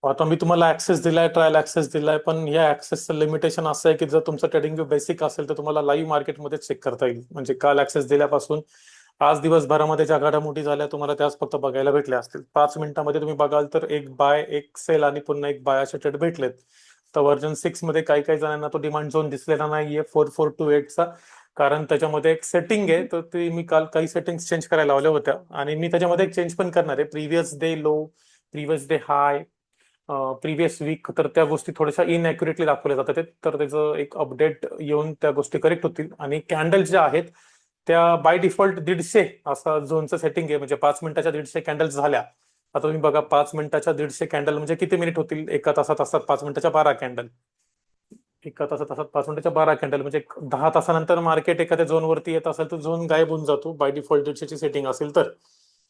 आता मी तुम्हाला ऍक्सेस दिलाय, ट्रायल ऍक्सेस दिलाय, पण या ऍक्सेसचं लिमिटेशन असं आहे की जर तुमचं ट्रेडिंग व्यू बेसिक असेल तर तुम्हाला लाईव्ह मार्केटमध्ये चेक करता येईल. म्हणजे काल ऍक्सेस दिल्यापासून आज दिवसभरामध्ये ज्या घडामोडी झाल्या तुम्हाला त्याच फक्त बघायला भेटल्या असतील. 5 मिनिटांमध्ये तुम्ही बघाल तर एक बाय, एक सेल आणि पुन्हा एक बाय असे ट्रेड भेटलेत. तर व्हर्जन 6 मध्ये काही काही जणांना तो डिमांड झोन दिसलेला नाहीये 4428चा, कारण त्याच्यामध्ये एक सेटिंग आहे. तर ती मी काल काही सेटिंग्स चेंज करायला लावल्या होत्या आणि मी त्याच्यामध्ये एक चेंज पण करणार आहे. Previous day low, previous day high, previous week, तर त्या गोष्टी थोड्याशा इनअॅक्युरेटली दाखवल्या जातात आहेत. तर त्याचं एक अपडेट येऊन त्या गोष्टी करेक्ट होतील. आणि कॅन्डल ज्या आहेत त्या बाय डिफॉल्ट 150 असा झोनचं सेटिंग आहे. म्हणजे 5 मिनिटाच्या 150 कॅन्डल्स झाल्या. आता तुम्ही बघा 5 मिनिटाच्या 150 कॅन्डल म्हणजे किती मिनिट होतील? एका तासात असतात 5 मिनिटाच्या 12 कॅन्डल. एका तासात असतात 5 मिनिटाच्या 12 कॅन्डल म्हणजे 10 तासानंतर मार्केट एखाद्या झोनवरती येत असेल तर झोन गायब होऊन जातो. बाय डिफॉल्ट 150 ची सेटिंग असेल तर.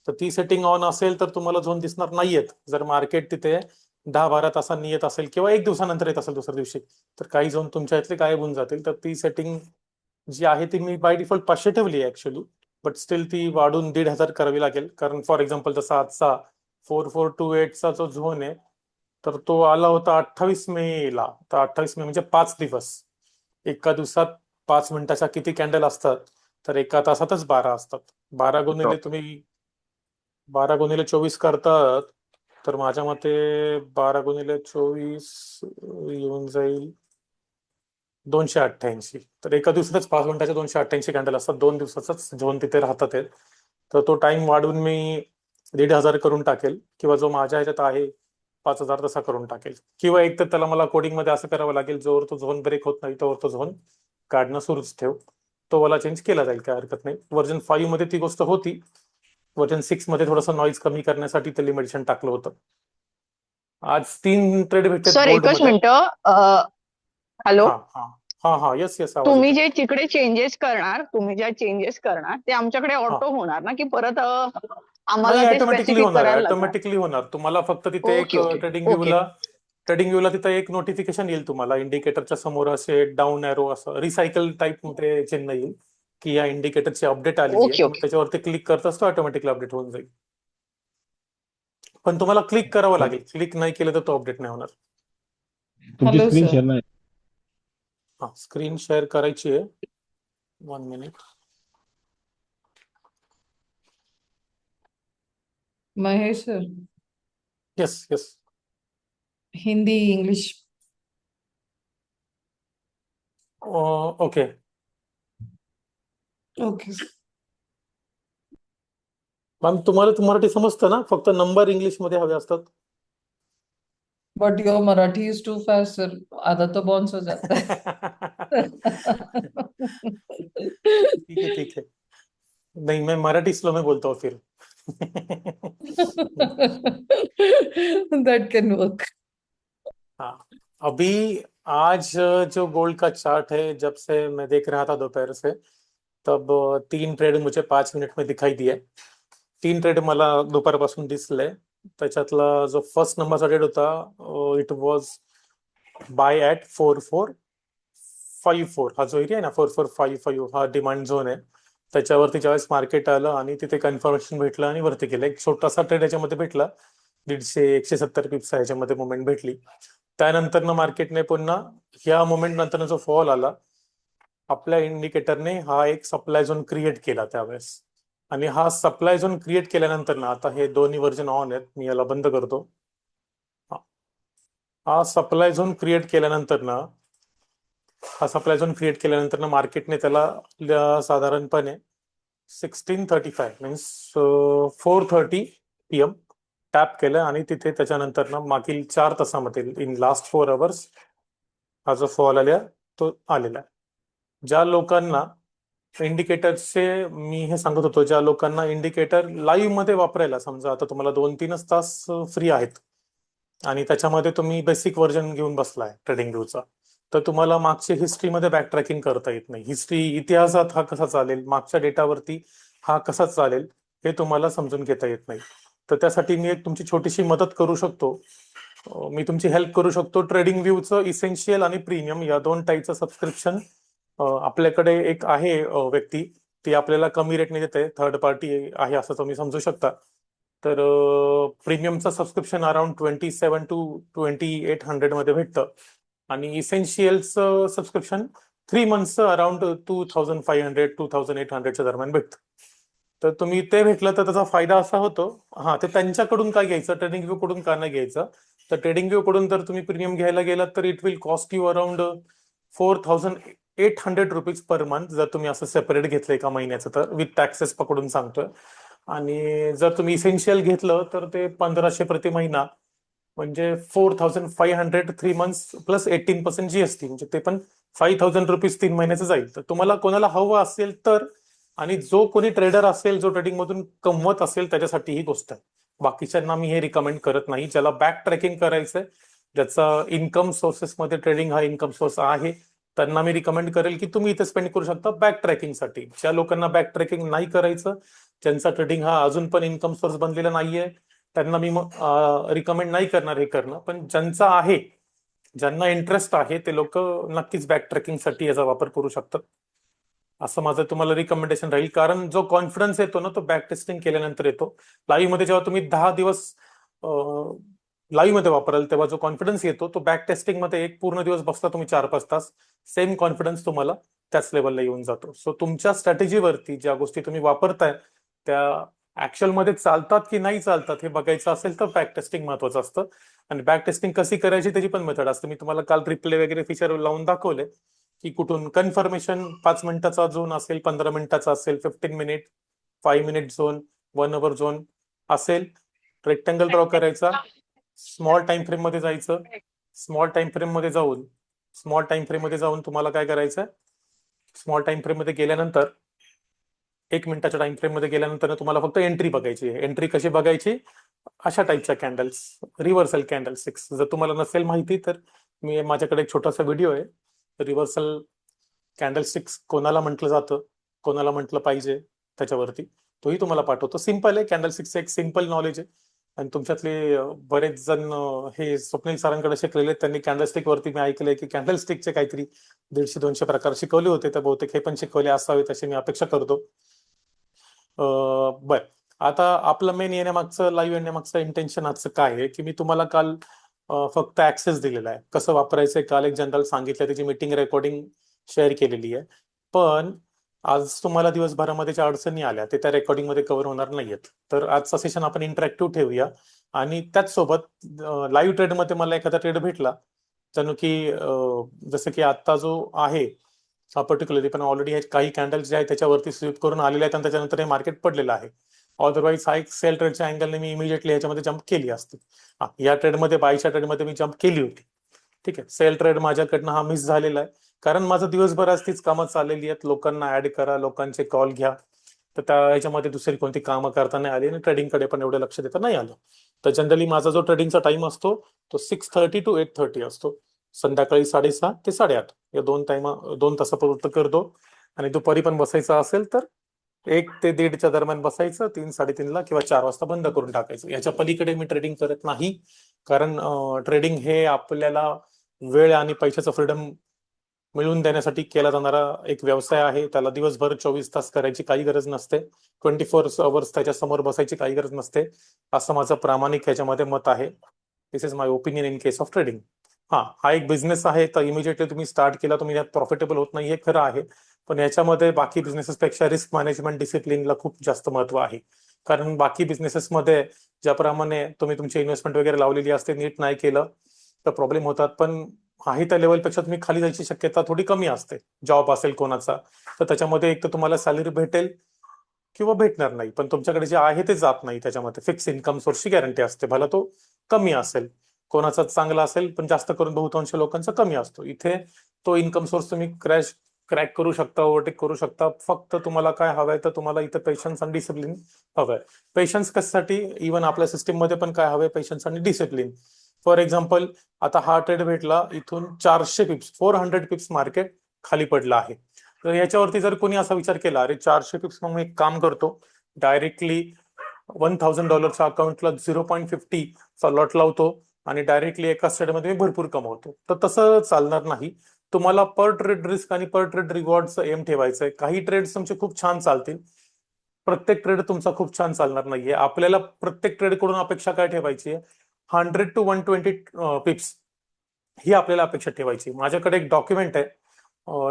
तर ती सेटिंग ऑन असेल तर तुम्हाला झोन दिसणार नाहीयेत. जर मार्केट तिथे 10-12 तासांनी येत असेल किंवा एक दिवसानंतर येत असेल दुसऱ्या दिवशी, तर काही झोन तुमच्या इथले गायब होऊन जातील. तर ती सेटिंग जी आहे ती मी बाय डिफॉल्ट 500 ठेवली आहे ऍक्च्युली. बट स्टील ती वाढून 1,500 करावी लागेल. कारण फॉर एक्झाम्पल जसा आजचा 4428चा जो झोन आहे तर तो आला होता 28 मे ला. तर 28 मे म्हणजे 5 दिवस. एका दिवसात 5 मिनिटाच्या किती कॅन्डल असतात? तर एका तासातच 12 असतात. 12 गुणिले तुम्ही 12 गुणिले 24 करतात, तर माझ्या मते 12 गुणिले 24 येऊन जाईल 288. तर एका दिवसातच 5 मिनिटाचे 288 कॅन्डल असतात. 2 दिवसाचाच झोन तिथे राहतात आहेत. तर तो टाइम वाढवून मी 1,500 करून टाकेल किंवा जो माझ्या ह्याच्यात आहे 5,000 तसा करून टाकेल. किंवा एक तर त्याला मला कोडिंगमध्ये असं करावं लागेल, जोवर तो झोन ब्रेक होत नाही तोवर तो झोन काढणं सुरूच ठेव. तो वाला चेंज केला जाईल, काय हरकत नाही. व्हर्जन 5 मध्ये ती गोष्ट होती. व्हर्जन 6 मध्ये थोडंसं नॉईज कमी करण्यासाठी ते लिमिटेशन टाकलं होतं. आज 3 ट्रेड भेटतात सर गोल्ड एकच मध्ये. मिनिटं. हॅलो. हा हा. हा हा, येस येस, आवाज तुम्ही येतोय. जे तिकडे चेंजेस करणार, ते आमच्याकडे हा, ऑटो होणार ना, की परत नाही, आम्हाला ते ऑटोमॅटिकली स्पेसिफिक होणार, करायला लागणार? ऑटोमॅटिकली होणार. तुम्हाला फक्त तिथे एक ओके ओके ट्रेडिंग ओके. व्ह्यूला ट्रेडिंग व्ह्यूला तिथे एक नोटिफिकेशन येईल तुम्हाला. इंडिकेटरच्या समोर असे डाऊन एरो असं रिसायकल टाईप मध्ये चिन्ह येईल की या इंडिकेटरची अपडेट आलेली आहे. ओके तुम्ही ओके. त्याच्यावरती क्लिक करताच तो ऑटोमॅटिकली अपडेट होऊन जाईल. पण तुम्हाला क्लिक करावं लागेल. क्लिक नाही केलं तर तो अपडेट नाही होणार. तुमची हॅलो स्क्रीन सर. शेअर नाही. हा, स्क्रीन शेअर करायची आहे. 1 minute. Mahesh sir. Yes yes. Hindi English. Okay. Okay. Ma'am तुम्हाला मराठी समजतं ना? फक्त नंबर इंग्लिश मध्ये हवे असतात. But your Marathi is too fast sir, आधा तो बाउंस हो जाता है. ठीक है ठीक है. नहीं, मैं मराठी स्लो में बोलता हूँ फिर. That can work. हाँ, अभी आज जो गोल्ड का चार्ट है, जब से मैं देख रहा था दोपहर से, तब 3 ट्रेड मुझे 5 मिनिट में दिखाई दिए. 3 ट्रेड मला दुपारपासून दिसले. त्याच्यातला जो फर्स्ट नंबरचा ट्रेड होता, इट वॉज बाय ॲट 4454. हा जो एरिया आहे ना 4455, हा डिमांड झोन आहे. त्याच्यावरती ज्यावेळेस मार्केट आलं आणि तिथे कन्फर्मेशन भेटलं आणि वरती गेलं. एक छोटासा ट्रेड याच्यामध्ये भेटला. 150-170 पिप्स ह्याच्यामध्ये मुवमेंट भेटली. त्यानंतर मार्केटने पुन्हा ह्या मुवमेंट नंतर जो फॉल आला, आपल्या इंडिकेटरने हा एक सप्लाय झोन क्रिएट केला त्यावेळेस. आणि हा सप्लाय झोन क्रिएट केल्यानंतर आता हे दोन्ही व्हर्जन ऑन आहेत. मी याला बंद करतो. हा सप्लाय झोन क्रिएट केल्यानंतर मार्केटने त्याला साधारणपणे 16:35 मीन्स 4:30 PM टॅप केलं आणि तिथे त्याच्यानंतर मागील 4 तासामध्ये इन लास्ट 4 आवर्स हा जो फॉल आला तो आलेला आहे. ज्या लोकांना इंडिकेटरचे मी हे सांगत होतो, ज्या लोकांना इंडिकेटर लाईव्ह मध्ये वापरायला, समजा आता तुम्हाला 2-3 तास फ्री आहेत आणि त्याच्यामध्ये तुम्ही बेसिक व्हर्जन घेऊन बसलाय ट्रेडिंग व्ह्यूचा, तर तुम्हाला मागची हिस्ट्रीमध्ये बॅक ट्रॅकिंग करता येत नाही. इतिहासात हा कसा चालेल, मागच्या डेटावरती हा कसा चालेल, हे तुम्हाला समजून घेता येत नाही. तर त्यासाठी मी एक तुमची छोटीशी मदत करू शकतो. मी तुमची हेल्प करू शकतो. ट्रेडिंग व्ह्यूचं इसेन्शियल आणि प्रीमियम या 2 टाईपचं सबस्क्रिप्शन आपल्याकडे एक आहे व्यक्ती, ती आपल्याला कमी रेटने देते. थर्ड पार्टी आहे असं तुम्ही समजू शकता. तर प्रीमियमचं सबस्क्रिप्शन अराउंड 27 to 2800 मध्ये भेटतं आणि इसेन्शियलचं सबस्क्रिप्शन 3 मंथचं अराउंड 2500 2800च्या दरम्यान भेटतं. तर तुम्ही ते भेटलं तर त्याचा फायदा असा होतो. हा, ते त्यांच्याकडून काय घ्यायचं, ट्रेडिंग व्यू कडून का नाही घ्यायचं. तर ट्रेडिंग व्यू कडून जर तुम्ही प्रीमियम घ्यायला गेलात तर it will cost you around 4800 rupees per month, जर तुम्ही असं सेपरेट घेतलं एका महिन्याचं तर, विथ टॅक्सेस पकडून सांगतोय. आणि जर तुम्ही इसेन्शियल घेतलं तर ते 1500 प्रति महिना, म्हणजे 4500 3 मंथ्स प्लस 18% GST, म्हणजे ते पण 5000 रुपीज 3 महिन्याचं जाईल. तर तुम्हाला कोणाला हवं असेल तर, आणि जो कोणी ट्रेडर असेल जो ट्रेडिंग मधून कमवत असेल त्याच्यासाठी ही गोष्ट आहे. बाकीच्यांना मी हे रिकमेंड करत नाही. ज्याला बॅक ट्रॅकिंग करायचंय, ज्याचा इन्कम सोर्सेस मध्ये ट्रेडिंग हा इन्कम सोर्स आहे, त्यांना मी रिकमेंड करेल की तुम्ही इथे स्पेंड करू शकता बॅक ट्रॅकिंगसाठी. ज्या लोकांना बॅक ट्रॅकिंग नाही करायचं, ज्यांचा ट्रेडिंग हा अजून पण इन्कम सोर्स बनलेला नाहीये, त्यांना मी रिकमेंड नाही करणार हे करणं. पण ज्यांचा आहे, ज्यांना इंटरेस्ट आहे, ते लोक नक्कीच बॅक ट्रॅकिंगसाठी याचा वापर करू शकतात, असं माझं तुम्हाला रिकमेंडेशन राहील. कारण जो कॉन्फिडन्स येतो ना, तो बॅक टेस्टिंग केल्यानंतर येतो. लाईव्ह मध्ये जेव्हा तुम्ही 10 दिवस लाईव्ह मध्ये वापराल तेव्हा जो कॉन्फिडन्स येतो, तो बॅक टेस्टिंग मध्ये एक पूर्ण दिवस बसता तुम्ही 4-5 तास, सेम कॉन्फिडन्स तुम्हाला त्याच लेवलला येऊन जातो. सो तुमच्या स्ट्रॅटेजीवरती ज्या गोष्टी तुम्ही वापरताय त्या ऍक्च्युअल मध्ये चालतात की नाही चालतात हे बघायचं असेल तर बॅक टेस्टिंग महत्वाचं असतं. आणि बॅक टेस्टिंग कशी करायची त्याची पण मेथड असते. मी तुम्हाला काल रिप्ले वगैरे फीचर लावून दाखवले की कुठून कन्फर्मेशन 5 मिनिटाचा झोन असेल, 15 मिनिटाचा असेल, 15 minute, 5 minute zone, 1 our zone असेल. रेक्टँगल ड्रॉ करायचा, स्मॉल टाइम फ्रेम मध्ये जायचं, स्मॉल टाइम फ्रेम मध्ये जाऊन तुम्हाला काय करायचं, स्मॉल टाइम फ्रेम मध्ये गेल्यानंतर 1 मिनिटाच्या टाइम फ्रेम मध्ये गेल्यानंतर तुम्हाला फक्त एंट्री बघायची आहे. एंट्री कशी बघायची, अशा टाईपच्या कॅन्डल्स, रिव्हर्सल कॅन्डलस्टिक्स. जर तुम्हाला नसेल माहिती तर मी माझ्याकडे एक छोटासा व्हिडिओ आहे, रिव्हर्सल कॅन्डलस्टिक्स कोणाला म्हटलं जातं, कोणाला म्हटलं पाहिजे, त्याच्यावरती तोही तुम्हाला पाठवतो. सिंपल आहे, कॅन्डलस्टिक्स एक सिंपल नॉलेज आहे. आणि तुमच्यातले बरेच जण हे स्वप्नील सरांकडे शिकलेले आहेत. त्यांनी कॅन्डलस्टिक वरती मी ऐकलंय की कॅन्डलस्टिकचे काहीतरी 150-200 प्रकार शिकवले होते, तर बहुतेक हे पण शिकवले असावेत अशी मी अपेक्षा करतो. बर, आता आपलं मेन येण्यामागचं, लाईव्ह येण्यामागचं इंटेन्शन आजचं काय आहे की मी तुम्हाला काल फक्त ऍक्सेस दिलेला आहे, कसं वापरायचंय काल एक जनरल सांगितलं, त्याची मीटिंग रेकॉर्डिंग शेअर केलेली आहे. पण आज तुम्हाला दिवसभरामध्ये ज्या अडचणी आल्या ते त्या रेकॉर्डिंग मध्ये कव्हर होणार नाहीयेत. तर आजचा सेशन आपण इंटरॅक्टिव्ह ठेवूया. आणि त्याच सोबत लाईव्ह ट्रेडमध्ये मला एखादा ट्रेड भेटला, जणू की जसं की आता जो आहे पर्टिक्युलरली, पण ऑलरेडी काही कॅन्डल्स जे आहेत त्याच्यावरती स्वीप करून आलेले आहेत आणि त्याच्यानंतर हे मार्केट पडलेलं आहे. अदरवाईज हा एक सेल ट्रेडच्या अँगलने मी इमिजिएटली ह्याच्यामध्ये जम्प केली असती. या ट्रेडमध्ये, बायच्या ट्रेडमध्ये मी जम्प केली होती. ठीक आहे, सेल ट्रेड माझ्याकडनं हा मिस झालेला आहे, कारण माझं दिवसभर आज तीच कामं चाललेली आहेत. लोकांना ऍड करा, लोकांचे कॉल घ्या, तर त्या ह्याच्यामध्ये दुसरी कोणती कामं करता नाही आली आणि ट्रेडिंगकडे पण एवढं लक्ष देता नाही आलं. तर जनरली माझा जो ट्रेडिंगचा टाइम असतो तो 6:30 to 8:30 असतो. संध्याकाळी 6:30 ते 8:30 या 2 तासापर्यंत करतो. आणि दुपारी पण बसायचं असेल तर 1 ते 1:30च्या दरम्यान बसायचं, 3-3:30ला किंवा 4 वाजता बंद करून टाकायचं. याच्या पलीकडे मी ट्रेडिंग करत नाही, कारण ट्रेडिंग हे आपल्याला वेळ आणि पैशाचं फ्रीडम मिळवून देण्यासाठी केला जाणारा एक व्यवसाय आहे. त्याला दिवसभर 24 तास करायची काही गरज नसते, 24 अवर्स त्याच्या समोर बसायची काही गरज नसते, असं माझं प्रामाणिक ह्याच्यामध्ये मत आहे. This is my opinion in case of trading. हा एक बिझनेस आहे, तर इमिजिएटली तुम्ही स्टार्ट केला, तुम्ही यात प्रॉफिटेबल होत नाही हे खरं आहे. पण याच्यामध्ये बाकी बिझनेसेसपेक्षा रिस्क मॅनेजमेंट डिसिप्लिनला खूप जास्त महत्व आहे. कारण बाकी बिझनेसेसमध्ये ज्याप्रमाणे तुम्ही तुमची इन्व्हेस्टमेंट वगैरे लावलेली असते, नीट नाही केलं तर प्रॉब्लेम होतात. पण आहे त्या लेवलपेक्षा तुम्ही खाली जायची शक्यता थोडी कमी असते. जॉब असेल कोणाचा तर त्याच्यामध्ये एक तर तुम्हाला सॅलरी भेटेल किंवा भेटणार नाही, पण तुमच्याकडे जे आहे ते जात नाही. त्याच्यामध्ये फिक्स इन्कम सोर्सची गॅरंटी असते, भला तो कमी असेल. कोणाचा चांगला असेल, पण जास्त करून बहुतांश लोकांचा कमी असतो. इथे तो इन्कम सोर्स तुम्ही क्रॅक करू शकता, ओव्हरटेक करू शकता. फक्त तुम्हाला काय हवंय तर तुम्हाला इथे पेशन्स आणि डिसिप्लिन हवंय. पेशन्स कशासाठी, इव्हन आपल्या सिस्टीम मध्ये पण काय हवंय, पेशन्स आणि डिसिप्लिन. फॉर एक्झाम्पल, आता हा ट्रेड भेटला, इथून 400 पिप्स, 400 पिप्स मार्केट खाली पडलं आहे. तर याच्यावरती जर कोणी असा विचार केला, अरे 400 पिप्स, मग मी एक काम करतो, डायरेक्टली $1000 अकाउंटला 0.50 चा लॉट लावतो आणि डायरेक्टली एका ट्रेडमध्ये मी भरपूर कमवतो. तर तसं चालणार नाही. तुम्हाला पर ट्रेड रिस्क आणि पर ट्रेड रिवॉर्डचं एम ठेवायचंय. काही ट्रेड्स तुमचे खूप छान चालतील, प्रत्येक ट्रेड तुमचा खूप छान चालणार नाहीये. आपल्याला प्रत्येक ट्रेड कडून अपेक्षा काय ठेवायची आहे? 100 to 120 पिप्स ही आपल्याला अपेक्षा ठेवायची. माझ्याकडे एक डॉक्युमेंट आहे.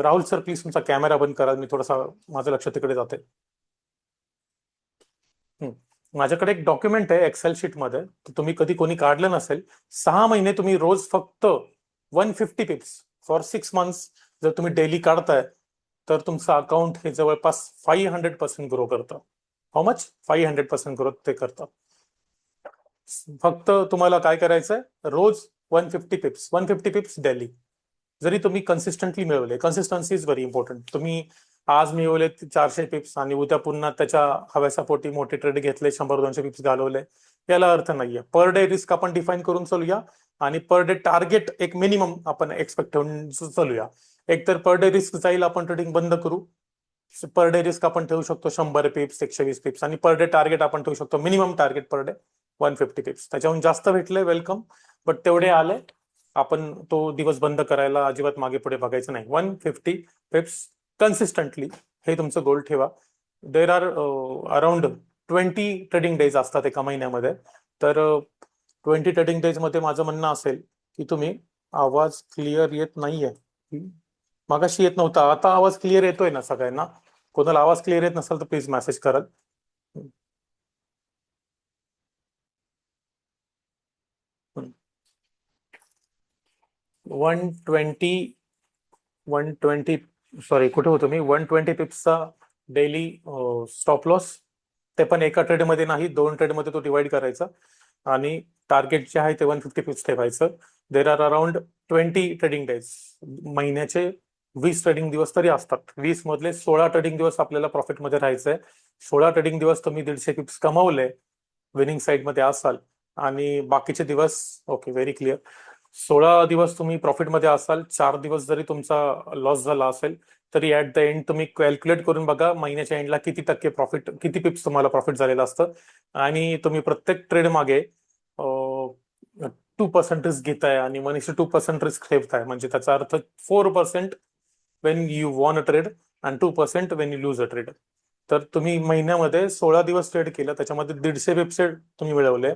राहुल सर प्लीज तुमचा कॅमेरा बंद करा, मी थोडासा माझं लक्ष तिकडे जाते. माझ्याकडे एक डॉक्युमेंट आहे एक्सेल शीट मध्ये, तुम्ही कधी कोणी काढलं नसेल. 6 महिने तुम्ही रोज फक्त 150 पिप्स फॉर 6 मंथ्स जर तुम्ही डेली काढताय तर तुमचं अकाउंट हे जवळपास 500% ग्रो करतं. How much? 500% ग्रोथ ते करतं. फक्त तुम्हाला काय करायचंय? रोज 150 पिप्स डेली जरी तुम्ही कन्सिस्टंटली मिळवले, कन्सिस्टन्सी इज व्हेरी इम्पॉर्टंट. तुम्ही आज मिळवले 400 पिप्स आणि उद्या पुन्हा त्याच्या हव्यासापोटी मोठे ट्रेड घेतले, 100-200 पिप्स घालवले, याला अर्थ नाहीये. पर डे रिस्क आपण डिफाईन करून चालूया आणि पर डे टार्गेट एक मिनिमम आपण एक्सपेक्ट ठेवून चालूया. एक तर पर डे रिस्क जाईल, आपण ट्रेडिंग बंद करू. पर डे रिस्क आपण ठेवू शकतो 100 पिप्स, 120 पिप्स, आणि पर डे टार्गेट आपण ठेवू शकतो मिनिमम टार्गेट पर डे 150 पिप्स. त्याच्याहून जास्त भेटले वेलकम, बट तेवढे आले आपण तो दिवस बंद करायला अजिबात मागे पुढे बघायचं नाही. 150 पिप्स कन्सिस्टंटली हे तुमचं गोल ठेवा. There are around 20 trading days असतात एका महिन्यामध्ये. तर 20 ट्रेडिंग डेज मध्ये माझं म्हणणं असेल की तुम्ही, आवाज क्लिअर येत नाहीये, मागाशी येत नव्हता, आता आवाज क्लिअर येतोय ना सगळ्यांना? कोणाला आवाज क्लिअर येत नसेल तर प्लीज मेसेज कराल. 120 सॉरी कुठे होतो मी? 120 पिप्सचा डेली स्टॉप लॉस, ते पण एका ट्रेडमध्ये नाही, 2 ट्रेडमध्ये तो डिवाइड करायचा आणि टार्गेट जे आहे ते 150 पिप्स ठेवायचं. There are around 20 trading days. महिन्याचे 20 ट्रेडिंग दिवस तरी असतात. 20 मधले 16 ट्रेडिंग दिवस आपल्याला प्रॉफिटमध्ये राहायचंय. 16 ट्रेडिंग दिवस तुम्ही 150 पिप्स कमावले, विनिंग साईडमध्ये असाल, आणि बाकीचे दिवस, ओके व्हेरी क्लिअर, 16 दिवस तुम्ही प्रॉफिटमध्ये असाल. 4 दिवस जरी तुमचा लॉस झाला असेल तरी ऍट द एंड तुम्ही कॅल्क्युलेट करून बघा महिन्याच्या एंडला किती टक्के प्रॉफिट, किती पिप्स तुम्हाला प्रॉफिट झालेलं असतं. आणि तुम्ही प्रत्येक ट्रेड मागे 2% रिस्क घेताय आणि मनीषा 2% रिस्क ठेवताय, म्हणजे त्याचा अर्थ 4% Wien you von a trade and 2% Wien you lose a trade. तर तुम्ही महिन्यामध्ये 16 दिवस ट्रेड केलं, त्याच्यामध्ये 150 पिप्स तुम्ही मिळवले,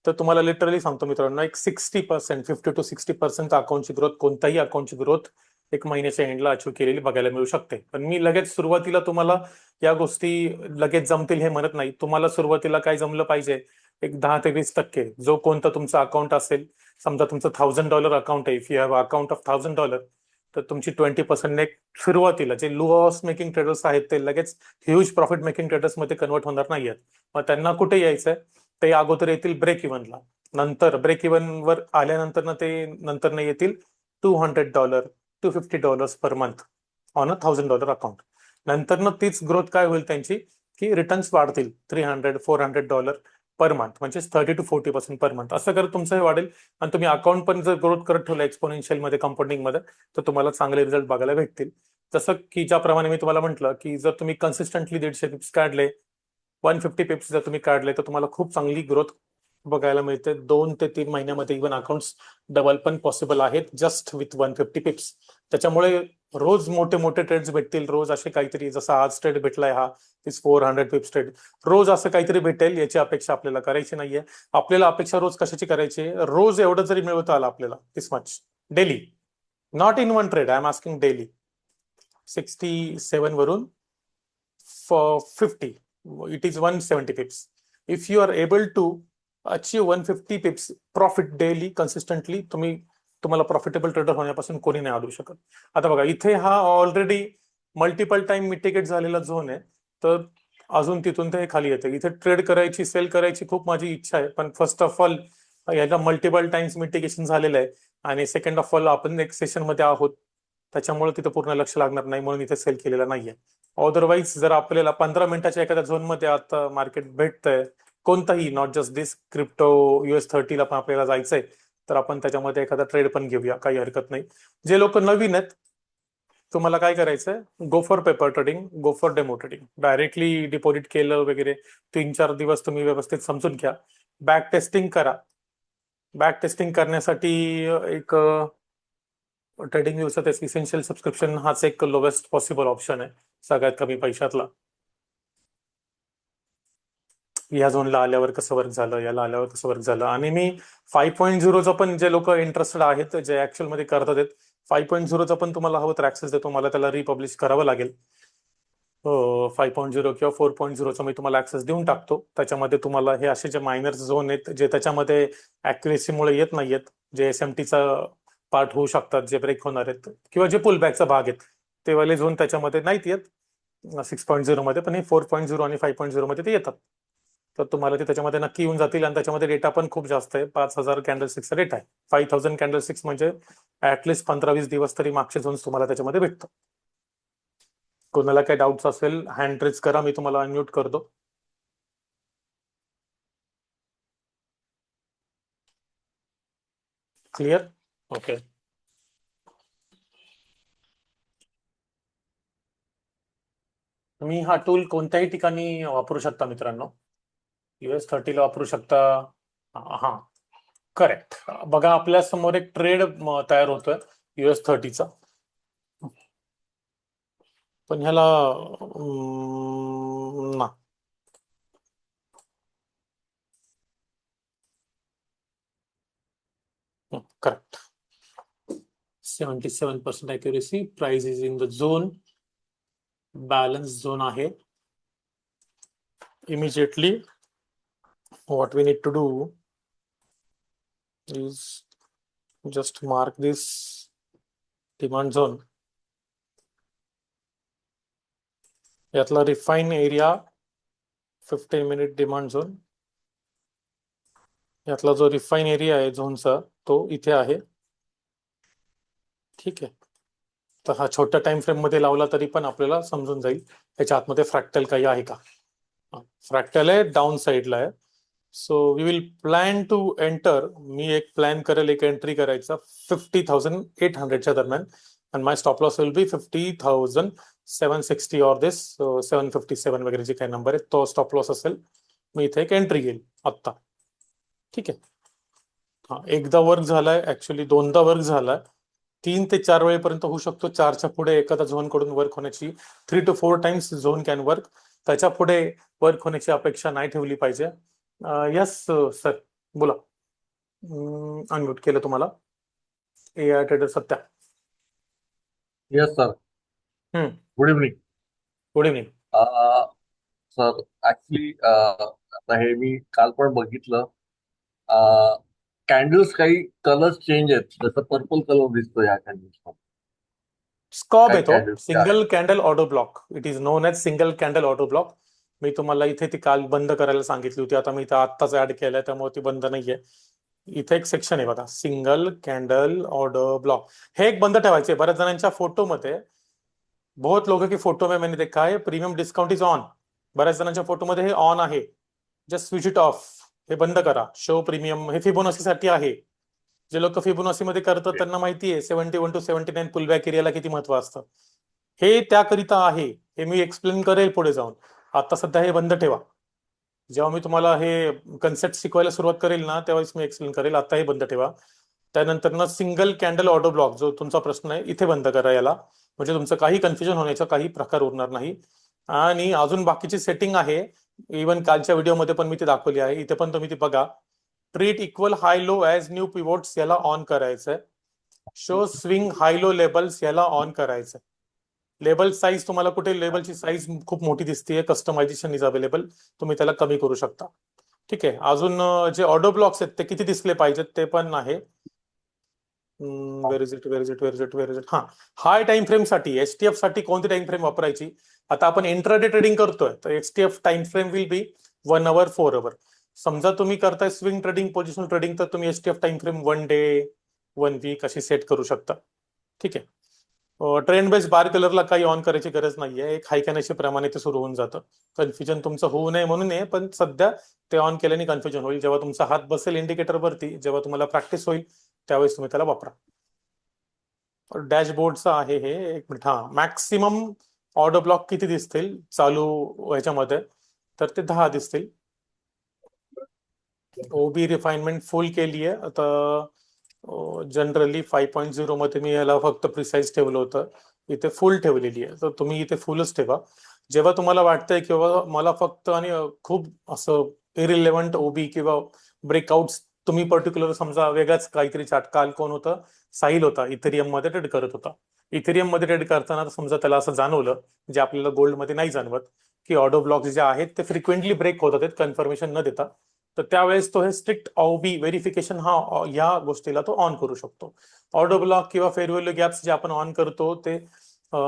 तर तुम्हाला लिटरली सांगतो मित्रांनो, एक 60%, 50 to 60% अकाउंटची ग्रोथ, कोणताही अकाउंटची ग्रोथ एक महिन्याच्या एंडला अचीव केलेली बघायला मिळू शकते. पण मी लगेच सुरुवातीला तुम्हाला या गोष्टी लगेच जमतील हे म्हणत नाही. तुम्हाला सुरुवातीला काय जमलं पाहिजे? एक 10 ते 20%, जो कोणता तुमचा अकाउंट असेल, समजा तुमचं $1000 अकाउंट आहे, if you have account of $1000, तर तुमची 20% एक सुरुवातीला, जे लॉस मेकिंग ट्रेडर्स आहेत ते लगेच ह्यूज प्रॉफिट मेकिंग ट्रेडर्स मध्ये कन्वर्ट होणार नाहीयेत. मग त्यांना कुठे यायचंय? ते अगोदर येतील ब्रेक इव्हनला, नंतर ब्रेक इव्हन वर आल्यानंतर ना ते नंतर नाही येतील $200, $250 per month on a $1000 account. नंतर ना तीच ग्रोथ काय होईल त्यांची, की रिटर्न्स वाढतील $300-400 पर मंथ, म्हणजे 30 to 40% पर मंथ. असं करत तुमचं हे वाढेल आणि तुम्ही अकाउंट पण जर ग्रोथ करत ठेवलं एक्सपोनेन्शियल मध्ये, कंपाऊंडिंग मध्ये, तर तुम्हाला चांगले रिझल्ट बघायला भेटतील. जसं की ज्याप्रमाणे मी तुम्हाला म्हटलं की जर तुम्ही कन्सिस्टंटली 150 पिप्स काढले, 150 पिप्स जर तुम्ही काढले, तर तुम्हाला खूप चांगली ग्रोथ बघायला मिळते. 2 ते 3 महिन्यामध्ये इव्हन अकाउंट्स डबल पण पॉसिबल आहेत जस्ट विथ 150 पिप्स. त्याच्यामुळे रोज मोठे मोठे ट्रेड्स भेटतील. रोज असे काहीतरी, जसं आज ट्रेड भेटलाय हा 400 पिप्स ट्रेड, रोज असं काहीतरी भेटेल याची अपेक्षा आपल्याला करायची नाहीये. आपल्याला अपेक्षा रोज कशाची करायची? रोज एवढं जरी मिळवता आलं आपल्याला, this much daily, not in one trade, I am asking daily. 67 वरून 50, it is 170 pips. If you are able to achieve 150 pips profit daily consistently, तुम्हाला प्रॉफिटेबल ट्रेडर होण्यापासून कोणी नाही अडवू शकत. आता बघा, इथे हा ऑलरेडी मल्टिपल टाइम मिटिगेट झालेला झोन आहे, तर अजून तिथून ते खाली येते. इथे ट्रेड करायची, सेल करायची खूप माझी इच्छा आहे, पण फर्स्ट ऑफ ऑल याला मल्टिपल टाइम्स मिटिगेशन झालेलं आहे, आणि सेकंड ऑफ ऑल आपण एक सेशन मध्ये आहोत, त्याच्यामुळे तिथे पूर्ण लक्ष लागणार नाही, म्हणून इथे सेल केलेला नाहीये. अदरवाईज जर आपल्याला 15 मिनिटाच्या एखाद्या झोन मध्ये आता मार्केट भेटतंय, कोणताही, not just this, crypto US30 ला पण आपल्याला जायचंय, तर आपण त्याच्यामध्ये एखादा ट्रेड पण घेऊया, काही हरकत नाही. जे लोक नवीन आहेत, तुम्हाला काय करायचंय? Go for paper trading, go for demo trading. Directly deposit केलं वगैरे 3-4 दिवस तुम्ही व्यवस्थित समजून घ्या, बॅक टेस्टिंग करा. बॅक टेस्टिंग करण्यासाठी एक ट्रेडिंग व्ह्यूचा ते इसेन्शियल सबस्क्रिप्शन हाच एक लोवेस्ट पॉसिबल ऑप्शन आहे, सगळ्यात कमी पैशातला. या झोनला आल्यावर कसं वर्क झालं, याला आल्यावर कसं वर्क झालं. आणि मी 5.0चं पण जे लोक इंटरेस्टेड आहेत, जे ऍक्च्युअल मध्ये करतात आहेत, 5.0चं पण तुम्हाला हवं तर ऍक्सेस देतो. मला त्याला रिपब्लिश करावं लागेल. 5.0 किंवा 4.0चा मी तुम्हाला ऍक्सेस देऊन टाकतो. त्याच्यामध्ये तुम्हाला हे असे जे मायनर झोन आहेत, जे त्याच्यामध्ये ॲक्युरेसीमुळे येत नाहीयेत, जे SMTचा पार्ट होऊ शकतात, जे ब्रेक होणार आहेत, किंवा जे पुलबॅकचा भाग आहेत, ते वाले झोन त्याच्यामध्ये नाहीत येत 6.0 मध्ये. पण हे 4.0 आणि 5.0 मध्ये ते येतात. तर तुम्हाला ते त्याच्यामध्ये नक्की येऊन जातील. आणि त्याच्यामध्ये डेटा पण खूप जास्त आहे. 5,000 कॅन्डलस्टिक्सचा डेटा आहे. 5,000 कॅन्डलस्टिक्स म्हणजे ऍटलिस्ट 15-20 दिवस तरी मागचे झोन्स तुम्हाला त्याच्यामध्ये भेटतात. कोणाला काही डाऊट्स असेल हँड रेज करा, मी तुम्हाला अनम्यूट करतो. क्लिअर? ओके. तुम्ही हा टूल कोणत्याही ठिकाणी वापरू शकता मित्रांनो. US30 ला वापरू शकता. हा, करेक्ट. बघा, आपल्या समोर एक ट्रेड तयार होतोय US30चा. पण ह्याला ना correct. 77% accuracy. Price is in the zone. Balance zone आहे. Immediately what we need to do is just mark this demand zone. यातला refine area 15-minute demand zone. यातला जो रिफाईन एरिया आहे झोनचा, तो इथे आहे. ठीक आहे. तर हा छोट्या टाइम फ्रेम मध्ये लावला तरी पण आपल्याला समजून जाईल याच्या आतमध्ये फ्रॅक्टल काही आहे का. फ्रॅक्टल आहे, डाऊन साईडला आहे. So we will plan to enter. मी एक प्लॅन करेल, एक एंट्री करायचा 50,800च्या दरम्यान. आणि my stop loss will be 50,760 or this 757 वगैरे जे काही नंबर आहे, तो स्टॉप लॉस असेल. मी इथे एक एंट्री घेईल आत्ता. ठीक आहे. हा, एकदा वर्क झालाय, ऍक्च्युली दोनदा वर्क झालाय. 3 ते 4 वेळेपर्यंत होऊ शकतो. 4च्या पुढे एखादा झोन कडून वर्क होण्याची 3 to 4 times zone can work. त्याच्या पुढे वर्क होण्याची अपेक्षा नाही ठेवली पाहिजे. यस सर, बोला. अनम्यूट केलं तुम्हाला. AI trader Satya. Yes sir. Good evening. Good evening. Sir actually आता हे मी काल पण बघितलं. कॅन्डल्स काही कलर्स चेंज आहेत, जसं पर्पल कलर दिसतो ह्या कॅन्डल्स. स्कॉब काही येतो, candles single candle auto block. It is known as single candle auto block. मी तुम्हाला इथे ती काल बंद करायला सांगितली होती. आता मी इथे आत्ताच ऍड केलंय, त्यामुळे ती बंद नाहीये. इथे एक सेक्शन आहे बघा, सिंगल कॅन्डल ऑर्डर ब्लॉक. हे एक बंद ठेवायचे. बऱ्याच जणांच्या फोटोमध्ये, बहुत लोगों के फोटो में मैंने देखा है प्रीमियम डिस्काउंट इज ऑन. बऱ्याच जणांच्या फोटोमध्ये हे ऑन आहे. Just switch it of. हे बंद करा. शो प्रीमियम हे फिबोनाची साठी आहे. जे लोक फिबोनाची मध्ये करतात त्यांना माहिती आहे 71 to 79 पुलबॅक एरियाला किती महत्व असतं. हे त्याकरिता आहे. हे मी एक्सप्लेन करेल पुढे जाऊन. आता सध्या हे बंद ठेवा. जेव्हा मी तुम्हाला हे कन्सेप्ट शिकवायला सुरुवात करेल ना, त्यावेळेस मी एक्सप्लेन करेल. आता हे बंद ठेवा. त्यानंतर ना सिंगल कॅन्डल ऑर्डर ब्लॉक, जो तुमचा प्रश्न आहे, इथे बंद करा याला. म्हणजे तुमचं काही कन्फ्युजन होण्याचा काही प्रकार उरणार नाही. आणि अजून बाकीची सेटिंग आहे, इव्हन कालच्या व्हिडिओमध्ये पण मी ती दाखवली आहे. इथे पण तुम्ही ती बघा. ट्रीट इक्वल हाय लो ऍज न्यू पिवोट्स याला ऑन करायचंय. शो स्विंग हाय लो लेबल्स याला ऑन करायचंय. लेबल साईज तुम्हाला कुठे, लेबलची साईज खूप मोठी दिसते, कस्टमायझेशन इज अवेलेबल. तुम्ही त्याला कमी करू शकता. ठीक आहे. अजून जे ऑर्डर ब्लॉक्स आहेत ते किती दिसले पाहिजेत ते पण आहे. हा, हाय टाइम फ्रेम साठी STF साठी कोणती टाइम फ्रेम वापरायची. आता आपण इंट्राडे ट्रेडिंग करतोय, तर STF time frame will be 1 hour 4 hour. समजा तुम्ही करताय स्विंग ट्रेडिंग, पोझिशनल ट्रेडिंग, तर तुम्ही STF time frame 1 day 1 week अशी सेट करू शकता. ठीक आहे. ट्रेंड बेस्ड बार कलरला काही ऑन करायची गरज नाहीये. एक हायकॅनेशी प्रमाणे ते सुरू होऊन जातं. कन्फ्युजन तुमचं होऊ नये म्हणून आहे, पण सध्या ते ऑन केल्याने कन्फ्युजन होईल. जेव्हा तुमचा हात बसेल इंडिकेटर वरती, जेव्हा तुम्हाला प्रॅक्टिस होईल, त्यावेळेस तुम्ही त्याला वापरा. डॅशबोर्डचं आहे हे. एक मिनिट. हा, मॅक्सिमम ऑर्डर ब्लॉक किती दिसतील चालू ह्याच्यामध्ये, तर ते 10 दिसतील. ओबी रिफाइनमेंट फुल केली आहे. आता जनरली 5.0 मध्ये मी याला फक्त प्रिसाइज ठेवलं होतं, इथे फुल ठेवलेली आहे. तर तुम्ही इथे फुलच ठेवा. जेव्हा तुम्हाला वाटतंय किंवा मला फक्त आणि खूप असं इरिलेव्हंट ओबी किंवा ब्रेकआउट्स, तुम्ही पर्टिक्युलर समजा वेगळाच काहीतरी चार्ट, काल कोण होतं, साहिल होता, इथेरियम मध्ये ट्रेड करत होता. इथेरियम मध्ये ट्रेड करताना समजा त्याला असं जाणवलं, जे आपल्याला गोल्ड मध्ये नाही जाणवत, की ऑर्डर ब्लॉक्स जे आहेत ते फ्रिक्वेंटली ब्रेक होत आहेत कन्फर्मेशन न देता, तर त्यावेळेस तो हे स्ट्रिक्ट ओबी व्हेरिफिकेशन या गोष्टीला तो ऑन करू शकतो. ऑर्डर ब्लॉक किंवा फेअर व्हॅल्यू गॅप्स जे आपण ऑन करतो ते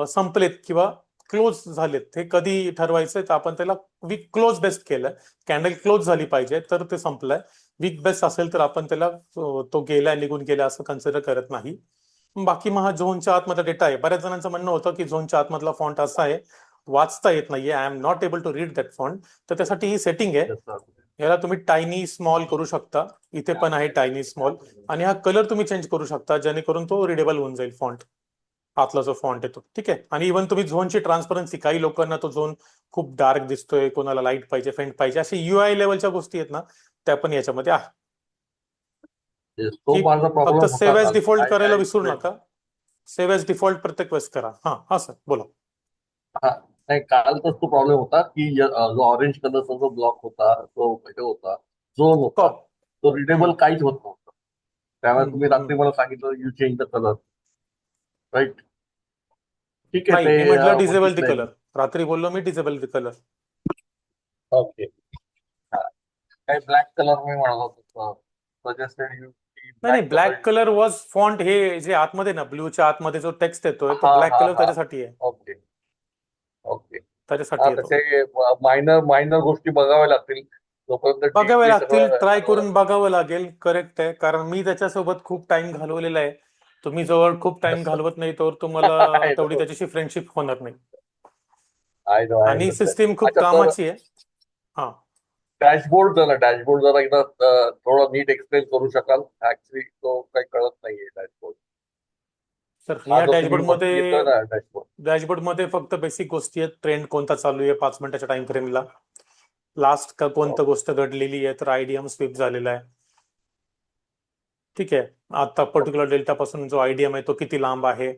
संपलेत किंवा क्लोज झालेत, हे कधी ठरवायचंय, तर आपण त्याला वीक क्लोज बेस्ट केलंय. कॅन्डल क्लोज झाली पाहिजे तर ते संपलंय. वीक बेस्ट असेल तर आपण त्याला तो गेलाय, निघून गेला असं कन्सिडर करत नाही. बाकी मग हा झोनच्या आतमधला डेटा आहे. बऱ्याच जणांचं म्हणणं होतं की झोनच्या आतमधला फॉन्ट असा आहे, वाचता येत नाहीये, I am not able to read that font. तर त्यासाठी ही सेटिंग आहे, Yes, sir. याला तुम्ही टायनी स्मॉल करू शकता. इथे पण आहे टायनी स्मॉल, आणि हा कलर तुम्ही चेंज करू शकता जेणेकरून तो रिडेबल होऊन जाईल फॉन्ट, आतला जो फॉन्ट येतो. ठीक आहे. आणि इव्हन तुम्ही झोनची ट्रान्सपरन्सी, काही लोकांना तो झोन खूप डार्क दिसतोय, कोणाला लाईट पाहिजे, फेंट पाहिजे, असे युआय लेवलच्या गोष्टी आहेत ना, त्या पण याच्यामध्ये आहे. Yes, तो की माझा फक्त प्रॉब्लेम होता सेव्ह एज काल. डिफॉल्ट I- करायला I विसरू explained. नका. सेव्ह एज डिफॉल्ट प्रत्येक वेळेस करा. हा सर बोला. हा, नाही, काल तर तो प्रॉब्लेम होता की जो ऑरेंज कलरचा जो ब्लॉक होता, तो हे होता, झोन होता, स्टॉप. तो रिडेबल काहीच होत नव्हता. त्यामुळे तुम्ही रात्री नाही, मला सांगितलं you change the colour, right? ठीक आहे, ते मी म्हटलं डिसेबल द बघितलंय मी. कलर. रात्री बोललो मी डिसेबल द कलर. ओके. काही ब्लॅक कलर मी म्हणत होतो, सजेस्टेड यू की नाही ब्लॅक नाही, colour. Black colour was font, हे जे आतमध्ये ना ब्ल्यूच्या आतमध्ये जो टेक्स्ट येतोय तो हा ब्लॅक हा कलर हा. त्याच्यासाठी आहे. Okay okay. त्याच्यासाठी हा, येतो. तसे मायनर मायनर गोष्टी बघाव्या लागतील जोपर्यंत बघावे डीपली लागतील, सगळं ट्राय करून बघावं लागेल. करेक्ट आहे, कारण मी त्याच्यासोबत खूप टाइम घालवलेला आहे. तुम्ही जवळ खूप टाइम घालवत नाही तर तुम्हाला आय तेवढी नो त्याच्याशी फ्रेंडशिप होणार नाही. आय नो आय आणि अंडरस्टँड. सिस्टीम खूप अच्छा, तर कामाची आहे. हा डॅशबोर्ड जरा एकदा थोडं नीट एक्सप्लेन करू शकाल? ऍक्च्युली तो काही कळत नाहीये डॅशबोर्ड. तर हा या जो तुम्ही वरती डॅशबोर्डमध्ये येतोय ना डॅशबोर्ड. डॅशबोर्डमध्ये फक्त बेसिक गोष्टी आहेत. ट्रेंड कोणता चालू आहे 5 मिनिटाच्या टाइम फ्रेमला, लास्ट का कोणतं गोष्ट घडलेली आहे, तर आयडीएम स्वीप झालेला आहे. ठीक आहे. आता पर्टिक्युलर डेल्टा पासून जो आयडीएम आहे तो किती लांब आहे,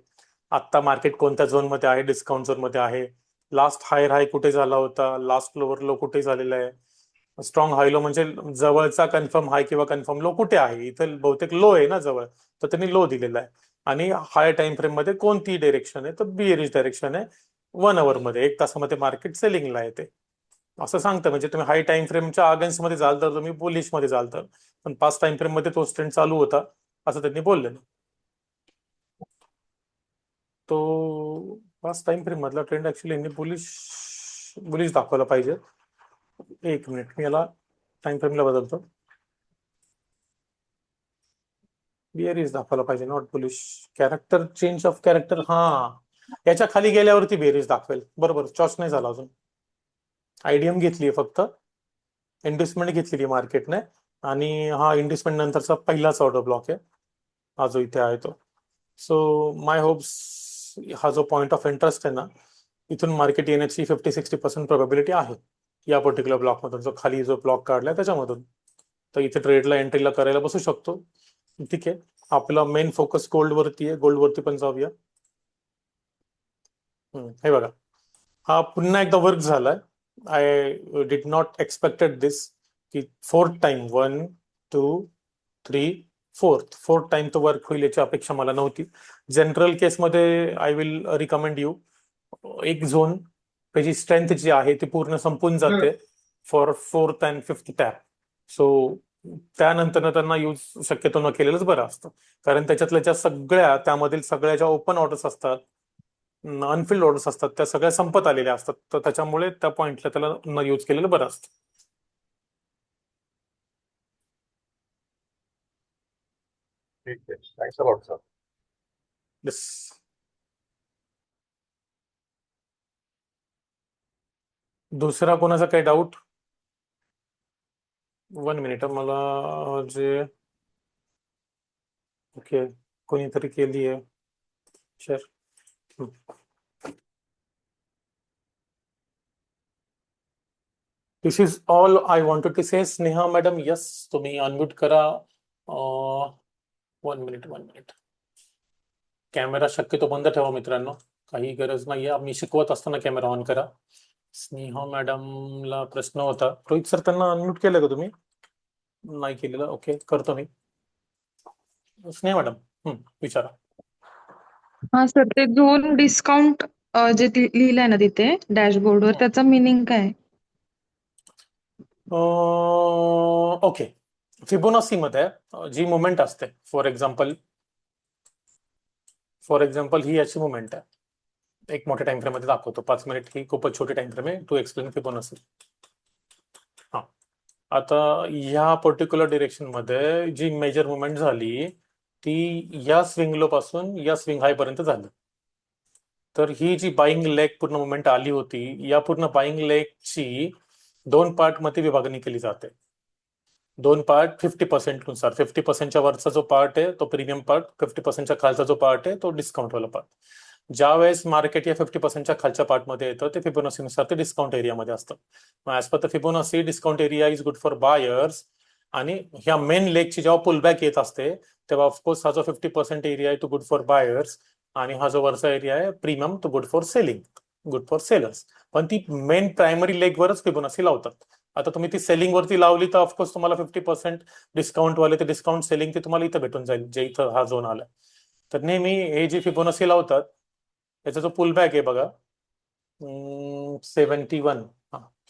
आता मार्केट कोणत्या झोन मध्ये आहे, डिस्काउंट झोन मध्ये आहे, लास्ट हायर हाय कुठे झाला होता, लास्ट लोअर लो कुठे झालेला आहे, स्ट्रॉंग हाय लो म्हणजे जवळचा कन्फर्म हाय किंवा कन्फर्म लो कुठे आहे. इथं बहुतेक लो आहे ना जवळ, तर त्यांनी लो दिलेला आहे. आणि हाय टाइम फ्रेम मध्ये कोणती डायरेक्शन आहे, तर बिअरिश डायरेक्शन आहे. 1 आवर मध्ये, 1 तासामध्ये मार्केट सेलिंगला येते असं सांगतं. म्हणजे तुम्ही हाय टाइम फ्रेमच्या अगेन्स्ट मध्ये जाल तर तुम्ही बुलिश मध्ये जाल तर, पण 5 टाइम फ्रेम मध्ये तो ट्रेंड चालू होता असं त्यांनी बोलले. तो 5 टाइम फ्रेम मधला ट्रेंड ऍक्च्युली बुलिश बुलिश दाखवला पाहिजे. 1 मिनिट, मी याला टाइम फ्रेमला बदलतो. बिअरिश दाखवला पाहिजे, not bullish. Character, change of character, हा याच्या खाली गेल्यावरती बिअरिश दाखवेल. बरोबर, चॉस नाही झाला अजून. आयडीएम घेतलीये फक्त, इन्व्हेस्टमेंट घेतलेली मार्केटने, आणि हा इन्व्हेस्टमेंट नंतरचा पहिलाच ऑर्डर ब्लॉक आहे हा जो इथे आहे तो. सो माय होप्स, हा जो पॉइंट ऑफ इंटरेस्ट आहे ना, इथून मार्केट येण्याची 50-60% प्रोबॅबिलिटी आहे या पर्टिक्युलर ब्लॉकमधून, जो खाली जो ब्लॉक काढलाय त्याच्यामधून. तर इथे ट्रेडला एंट्रीला करायला बसू शकतो. ठीक आहे. आपला मेन फोकस गोल्ड वरती आहे, गोल्ड वरती पण जाऊया. हे बघा, हा पुन्हा एकदा वर्क झालाय. आय डिड नॉट एक्सपेक्टेड दिस, की 4th टाइम, 1, 2, 3, फोर्थ टाइम तो वर्क होईल याची अपेक्षा मला नव्हती. जनरल केसमध्ये आय विल रिकमेंड यू, एक झोन त्याची स्ट्रेंथ जी आहे ती पूर्ण संपून जाते फॉर 4th आणि 5th टॅप. सो त्यानंतर त्यांना यूज शक्यतो न केलेलंच बरं असतं, कारण त्याच्यातल्या ज्या सगळ्या, त्यामधील सगळ्या ज्या ओपन ऑर्डर्स असतात, अनफिल्ड ऑर्डर्स असतात, त्या सगळ्या संपत आलेल्या असतात. तर त्याच्यामुळे त्या पॉइंटला त्याला न यूज केलेलं बरं असतं. ठीक आहे, thanks a lot sir. Yes. दुसरा कोणाचा काही डाऊट? 1 मिनिट, मला जे ओके कोणीतरी केली आहे share. This is all I wanted to say. Sneha madam, yes, तुम्ही अनम्यूट करा. 1 मिनिट. कॅमेरा शक्यतो बंद ठेवा मित्रांनो, काही गरज नाहीये. मी शिकवत असताना कॅमेरा ऑन करा. स्नेहा मॅडमला प्रश्न होता. रोहित सर, त्यांना अनम्यूट केलं का तुम्ही? नाही केलेलं. ओके, करतो मी. स्नेहा मॅडम, विचारा. हा सर, ते झोन डिस्काउंट जे लिहिलंय ना तिथे डॅशबोर्डवर, त्याचा मिनिंग काय आहे? ओके, फिबोनाची मध्ये जी मुवमेंट असते, फॉर एक्झाम्पल ही याची मुवमेंट आहे. एक मोठ्या टाइम फ्रेम मध्ये दाखवतो. 5 मिनिट ही खूपच छोटी टाइम फ्रेम आहे टू एक्सप्लेन फिबोनाची. हा, आता ह्या पर्टिक्युलर डिरेक्शन मध्ये जी मेजर मुवमेंट झाली ती या स्विंग लो पासून या स्विंग हाय पर्यंत झाली. तर ही जी बाईंग लेग पूर्ण मुवमेंट आली होती, या पूर्ण बाईंग लेगची 2 पार्ट मध्ये विभागणी केली जाते. 2 पार्ट 50% नुसार. 50%च्या वरचा जो पार्ट आहे तो प्रीमियम पार्ट, 50%च्या खालचा जो पार्ट आहे तो डिस्काउंट वाला पार्ट. ज्या वेळेस मार्केट या 50%च्या खालच्या पार्टमध्ये येतं ते फिबोनाची नुसार ते डिस्काउंट एरियामध्ये असतं. As per the Fibonacci, discount area is good for buyers. आणि ह्या मेन लेगची जेव्हा पुलबॅक येत असते तेव्हा ऑफकोर्स हा जो 50% एरिया आहे तो गुड फॉर बायर्स, आणि हा जो वरचा एरिया आहे प्रीमियम तो good for selling, good for sellers. पण ती मेन प्रायमरी लेगवरच फिबोनाची लावतात. आता तुम्ही ती सेलिंग वरती लावली तर ऑफकोर्स तुम्हाला 50% डिस्काउंट वाले ते डिस्काउंट सेलिंग ते तुम्हाला इथं भेटून जाईल, जे इथं हा झोन आला. तर नेहमी हे जे फिबोनाची लावतात त्याचा जो पुलबॅक आहे बघा, 71,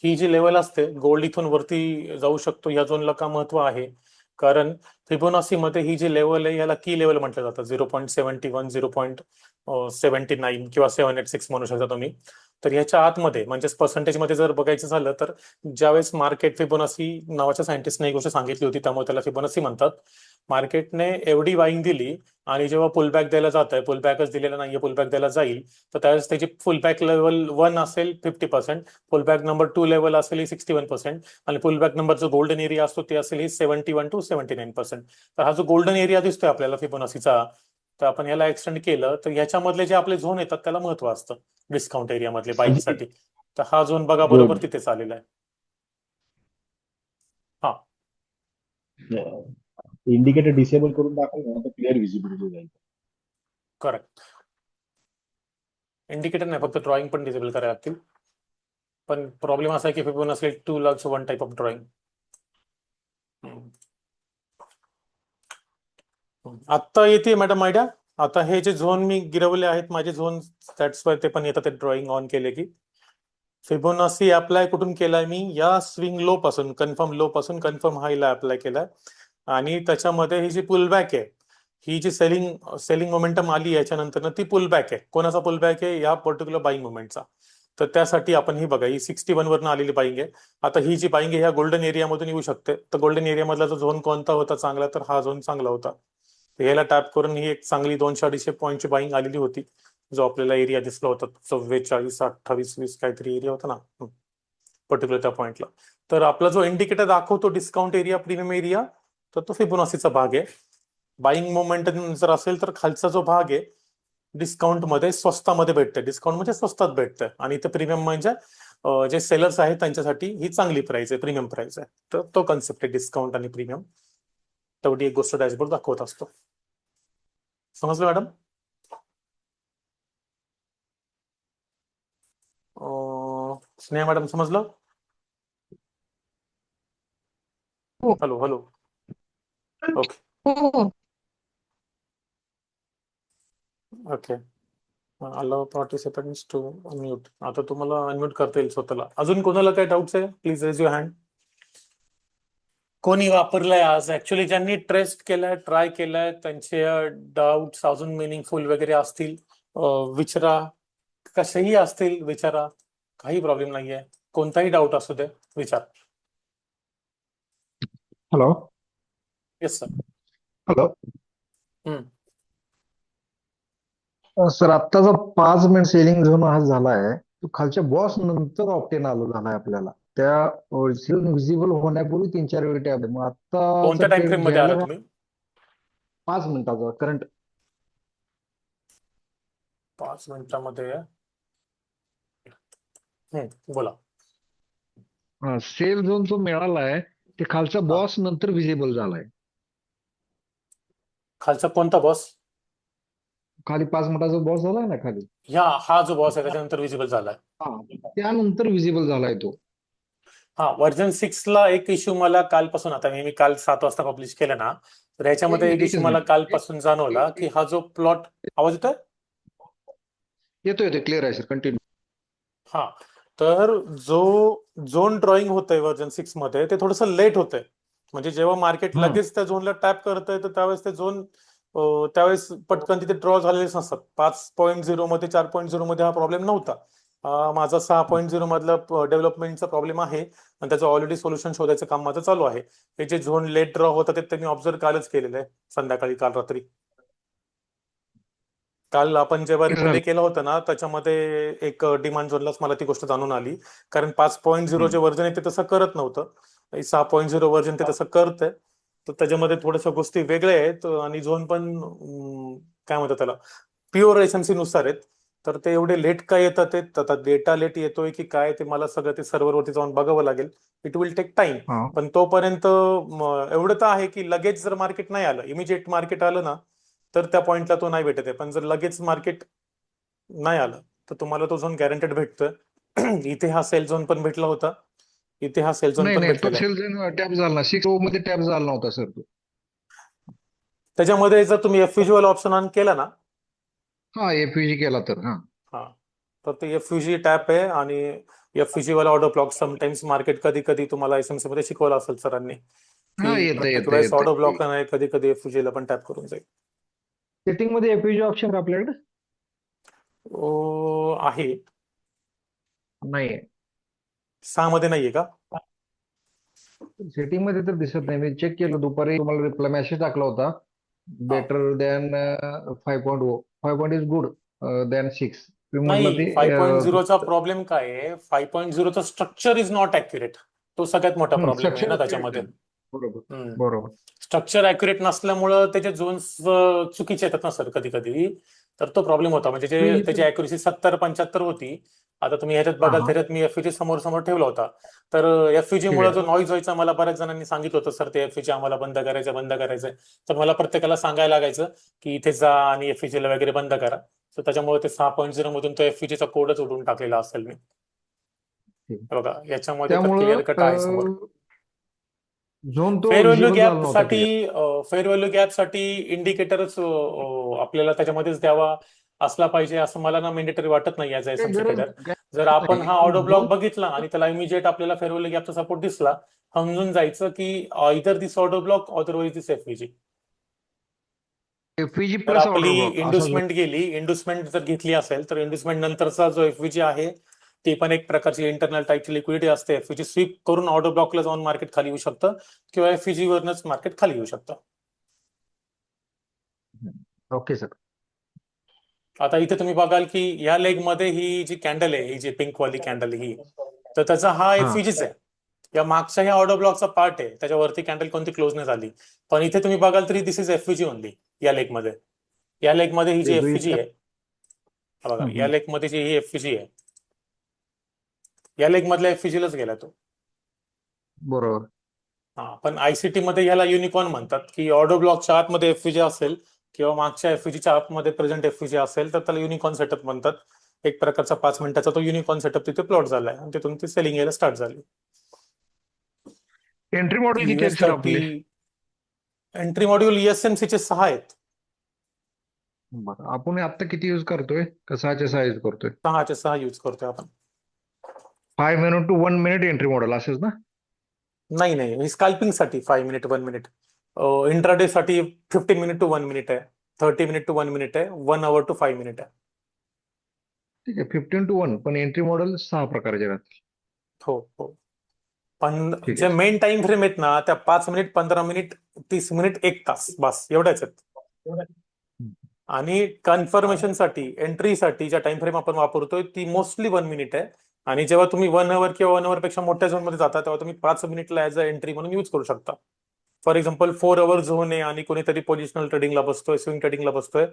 ही जी लेवल असते, गोल्ड इथून वरती जाऊ शकतो. या झोनला का महत्व आहे? कारण फिबोनाची मध्ये ही जी लेवल आहे याला की लेवल म्हटलं जातं. 0.71, 0.79 किंवा 786 म्हणू शकता तुम्ही. तर ह्याच्या आतमध्ये म्हणजे पर्सेंटेज मध्ये जर बघायचं झालं तर ज्यावेळेस मार्केट, फिबोनाची नावाच्या सायंटिस्टने एक गोष्ट सांगितली होती त्यामुळे त्याला फिबोनाची म्हणतात. मार्केटने एवढी बाईंग दिली आणि जेव्हा पुलबॅक द्यायला जात आहे, पुलबॅकच दिलेला नाहीये, पुलबॅक द्यायला जाईल, तर त्यावेळेस त्याची फुलबॅक लेवल 1 असेल 50%, फुलबॅक नंबर 2 लेवल असेल 61%, आणि फुलबॅक नंबर जो गोल्डन एरिया असतो ते असेल 71 to 79%. तर हा जो गोल्डन एरिया दिसतोय आपल्याला फिबोनाचीचा, तर आपण याला एक्सटेंड केलं तर ह्याच्यामधले जे आपले झोन येतात त्याला महत्व असतं डिस्काउंट एरिया मधले बाईंगसाठी. तर हा झोन बघा बरोबर गुड. तिथेच आलेला आहे. हा, इंडिकेटर डिसेबल करून दाखवलं ना तर क्लिअर व्हिजिबिलिटी जाईल. करेक्ट. इंडिकेटर नाही, फक्त ड्रॉइंग पण डिसेबल करायला लागतील. पण प्रॉब्लेम असा आहे की Fibonacci 2 logs 1 type of drawing. आता येते मॅडम आयडिया. आता हे जे झोन मी गिरवले आहेत माझे झोन, दॅट्स वाय ते पण येतात ते ड्रॉइंग ऑन केले की. फिबोनाची अप्लाय कुठून केलाय मी? या स्विंग लो पासून, कन्फर्म लो पासून कन्फर्म हायला अप्लाय केलाय. आणि त्याच्यामध्ये ही जी पुलबॅक आहे, ही जी सेलिंग मोमेंटम आली याच्यानंतर ती पुलबॅक आहे. कोणाचा पुलबॅक आहे? या पर्टिक्युलर बाईंग मोमेंटचा. तर त्यासाठी आपण ही बघा, ही 61 वरनं आलेली बाईंग आहे. आता ही जी बाईंग आहे ह्या गोल्डन एरियामधून येऊ शकते. तर गोल्डन एरियामधला जो झोन कोणता होता चांगला? तर हा झोन चांगला होता. तर ह्याला टॅप करून ही एक चांगली 200-250 पॉईंटची बाईंग आलेली होती. जो आपल्याला एरिया दिसला होता 44, 28, 20 काहीतरी एरिया होता ना पर्टिक्युलर त्या पॉइंटला. तर आपला जो इंडिकेटर दाखवतो डिस्काउंट एरिया, प्रीमियम एरिया, तर तो फिबोनाचीचा भाग आहे. बाईंग मोमेंट जर असेल तर खालचा जो भाग आहे डिस्काउंट मध्ये स्वस्तामध्ये भेटते. डिस्काउंट म्हणजे स्वस्तात भेटतं, आणि इथे प्रीमियम म्हणजे जे सेलर्स आहेत त्यांच्यासाठी ही चांगली प्राइस आहे, प्रीमियम प्राइस आहे. तर तो कन्सेप्ट आहे डिस्काउंट आणि प्रीमियम. तेवढी एक गोष्ट डॅशबोर्ड दाखवत असतो. समजलं मॅडम? स्नेहा मॅडम समजलं? हो. Hello hello. ओके हो. Okay. Allow participants to unmute. आता तुम्हाला अनम्यूट करता येईल स्वतःला. अजून कोणाला काही डाऊट्स आहे? Please raise your hand. कोणी वापरलाय आज? ऍक्च्युली ज्यांनी टेस्ट केलाय, ट्राय केलाय, त्यांचे डाऊट्स अजून मिनिंगफुल वगैरे असतील विचारा, कसेही असतील विचारा, काही प्रॉब्लेम नाहीये. कोणताही डाऊट असू दे विचार. Hello yes sir. हॅलो हम्म. सर, आत्ता जो 5 मिनिट सेलिंग झोन हा झालाय तो खालच्या बॉस नंतर ऑप्टेन आलो झालाय आपल्याला. त्या विजिबल होण्यापूर्वी 3-4 वेळ टॅब आहे. मग कोणत्या आता टाइम ट्रेड फ्रेम मध्ये आला घ्यायला तुम्ही? 5 मिनिटाचा करंट 5 मिनिटामध्ये? बोला. सेल झोन जो मिळालाय ते खालच्या हा. बॉस नंतर विजिबल झालाय. खालचा कोणता बॉस? खाली 5 मिनिटाचा बॉस झालाय ना खाली, हा जो बॉस आहे त्याच्यानंतर विजिबल झालाय. हा त्यानंतर विजिबल झालाय तो. हा व्हर्जन 6 ला एक इश्यू मला कालपासून, आता मी काल 7 वाजता पब्लिश केलं ना, तर याच्यामध्ये एक एकच इश्यू मला मिनिट. कालपासून जाणवला की हा जो प्लॉट, आवाज येतोय? येतोय क्लिअर आहे सर, कंटिन्यू. हा, तर जो झोन ड्रॉइंग होतंय व्हर्जन 6 मध्ये ते थोडंसं लेट होतंय. म्हणजे जेव्हा मार्केट लगेच त्या झोनला टॅप करतंय तर त्यावेळेस ते झोन त्यावेळेस पटकन तिथे ड्रॉ झालेलेच नसतात. 5.0 मध्ये 4.0 मध्ये हा प्रॉब्लेम नव्हता. माझा 6.0 मधला डेव्हलपमेंटचा प्रॉब्लेम आहे आणि त्याचं ऑलरेडी सोल्युशन शोधायचं काम माझं चालू आहे. हे जे झोन लेट ड्रॉ होतं ते त्यांनी ऑब्झर्व कालच केलेलं आहे, संध्याकाळी, काल रात्री. काल आपण जेव्हा रिप्ले केलं होतं ना त्याच्यामध्ये एक डिमांड झोनलाच मला ती गोष्ट जाणून आली, कारण 5.0 जे व्हर्जन आहे ते तसं करत नव्हतं. 6.0 व्हर्जन ते तसं करतंय. तर त्याच्यामध्ये थोड्याशा गोष्टी वेगळ्या आहेत आणि झोन पण काय म्हणतात त्याला, प्युअर एसएमसी नुसार आहेत. तर ते एवढे लेट का येतात, ते आता डेटा लेट येतोय की काय ते मला सगळं ते सर्व्हरवरती जाऊन बघावं लागेल. It will take time. हा पण तोपर्यंत एवढं तर आहे की लगेच जर मार्केट नाही आलं, इमिजिएट मार्केट आलं ना, तर त्या पॉइंटला तो नाही भेटत आहे. पण जर लगेच मार्केट नाही आलं तर तुम्हाला तो झोन गॅरंटेड भेटतोय. इथे हा सेल झोन पण भेटला होता, इथे हा सेल झोन नाही पण नाही, तो भेटलेला आहे. सेल टॅप झाला ना, 6 मध्ये टॅप झाला नव्हता सर तो. त्याच्यामध्ये जर तुम्ही एफयुजीवाला ऑप्शन ऑन केला ना, हा एफयूजी केला तर हा. हा, तर ते एफयुजी टॅप आहे आणि एफयुजी वाला ऑर्डर ब्लॉक समटाइम्स मार्केट कधी कधी तुम्हाला एसएमसी मध्ये शिकवलं असेल सरांनी, हा की येतं प्रत्येक येतं वेळेस ऑर्डर येतं. ब्लॉक नाही, कधी कधी एफयुजी ला पण टॅप करून जाईल. सेटिंग मध्ये एफयूजी ऑप्शन आपल्याकडे आहे. नाहीये. 6 मध्ये नाहीये का? सेटिंग मध्ये तर दिसत नाही. मी चेक केलं दुपारी, तुम्हाला रिप्लाय मेसेज टाकला होता. हा. Better than 5.0, 5 is good than 6. म्हटलं नाही, ते 5.0 चा प्रॉब्लेम काय आहे, 5.0 चा स्ट्रक्चर इज नॉट ॲक्युरेट. तो सगळ्यात मोठा प्रॉब्लेम आहे स्ट्रक्चर ना त्याच्यामध्ये. बरोबर बरोबर. स्ट्रक्चर ॲक्युरेट नसल्यामुळं त्याचे झोन्स चुकीचे येतात ना सर कधी कधी. तर तो प्रॉब्लेम होता. म्हणजे जे त्याची ॲक्युरेसी 70-75 होती, आता तुम्ही ह्याच्यात हा बघाल हा त्याच्यात मी एफयुजी समोर समोर ठेवला होता. तर एफयुजी ठीक मुळे आहे. जो नॉईज व्हायचा, मला बऱ्याच जणांनी सांगितलं होतं सर ते एफयुजी आम्हाला बंद करायचं, बंद करायचंय. तर मला प्रत्येकाला सांगायला लागायचं की इथे जा आणि एफयुजी ला वगैरे बंद करा. तर त्याच्यामुळे ते 6.0 मधून तो एफयुजीचा कोडच उडून टाकलेला असेल मी. ठीक. बघा याच्यामध्ये तर क्लिअर कट आहे समोर. त्यामुळं झोन तो फेअर व्हॅल्यू विजिबल झाला गॅप नव्हता साठी, क्लिअर. फेअर व्हॅल्यू गॅप साठी इंडिकेटरच आपल्याला त्याच्यामध्येच द्यावा असला पाहिजे असं मला ना मेंडेटरी वाटत नाही ॲज अ काही एसएमसी गरज ट्रेडर. जर गरज आपण नाही. हा ऑर्डर ब्लॉक झोन बघितला आणि त्याला इमिजिएट आपल्याला फेअर व्हॅल्यू गॅपचा सपोर्ट दिसला, समजून जायचं की इधर दिस ऑर्डर ब्लॉक अदरवाईज दिस एफव्हीजी. एफयूजी तर प्लस आपली ऑर्डर ब्लॉक असा झोन. इंडुसमेंट गेली, इंडुसमेंट जर घेतली असेल तर इंडुसमेंट नंतरचा जो एफव्हीजी आहे ती पण एक प्रकारची इंटरनल टाईपची लिक्विडिटी असते. एफव्हीजी स्वीप करून ऑर्डर ब्लॉकला जाऊन मार्केट खाली येऊ शकतं किंवा एफव्हीजी वरनच मार्केट खाली येऊ शकतं. Okay sir. आता इथे तुम्ही बघाल की या लेग मध्ये ही जी कॅन्डल आहे, ही जी पिंक वाली कॅन्डल ही, तर त्याचा हा हा एफव्हीजीच आहे. या मागच्या ह्या ऑर्डर ब्लॉकचा पार्ट आहे, त्याच्यावरती कॅन्डल कोणती क्लोज नाही झाली. पण इथे तुम्ही बघाल तरी दिस इज एफव्हीजी ओनली. या लेग मध्ये, या लेग मध्ये ही जी एफव्हीजी आहे, हा बघा या लेग मध्ये जी ही एफव्हीजी आहे, या लेग मधल्या एफव्हीजीलाच गेला तो. बरोबर. हा, पण आयसीटी मध्ये याला युनिकॉर्न म्हणतात, की ऑर्डर ब्लॉकच्या आतमध्ये एफव्हीजी असेल किंवा मागच्या एफव्हीजीच्या आतमध्ये प्रेझेंट एफव्हीजी असेल तर त्याला युनिकॉर्न सेटअप म्हणतात. एक प्रकारचा 5 मिनिटाचा तो युनिकॉर्न सेटअप तिथे प्लॉट झालाय आणि तिथून ती सेलिंग यायला स्टार्ट झाली. एंट्री मॉडेल किती आहेत यूएस सर 30 आपले? एंट्री मॉड्यूल ESMC चे 6 आहेत. बरं, आपण आता किती यूज करतोय? का 6च्या 6 यूज करतोय? 6चे 6 यूज करतोय आपण. 5 minute to 1 minute entry model असेच ना? नाही नाही, स्कॅल्पिंग साठी 5 मिनिट 1 मिनिट. इंट्राडे साठी 15 मिनिट टू 1 मिनिट आहे, 30 मिनिट टू 1 मिनिट आहे, 1 आवर टू 5 मिनिट आहे. ठीक आहे, 15 to 1, पण एंट्री मॉडेल 6 प्रकारचे राहतील. हो हो. पण ठीक जे आहे. मेन टाइम फ्रेम आहेत ना, त्या 5 मिनिट, 15 मिनिट, 30 मिनिट, 1 तास, बस एवढ्याच आहेत. हम्म. आणि कन्फर्मेशन साठी, एंट्रीसाठी ज्या टाइम फ्रेम आपण वापरतोय ती मोस्टली 1 मिनिट आहे. आणि जेव्हा तुम्ही 1 आवर किंवा 1 आवर पेक्षा मोठ्या झोन मध्ये जाता तेव्हा तुम्ही 5 मिनिटला ऍज अ एंट्री म्हणून यूज करू शकता. फॉर एक्झाम्पल 4 आवर झोन आहे आणि कोणीतरी पोझिशनल ट्रेडिंगला बसतोय, स्विंग ट्रेडिंगला बसतोय,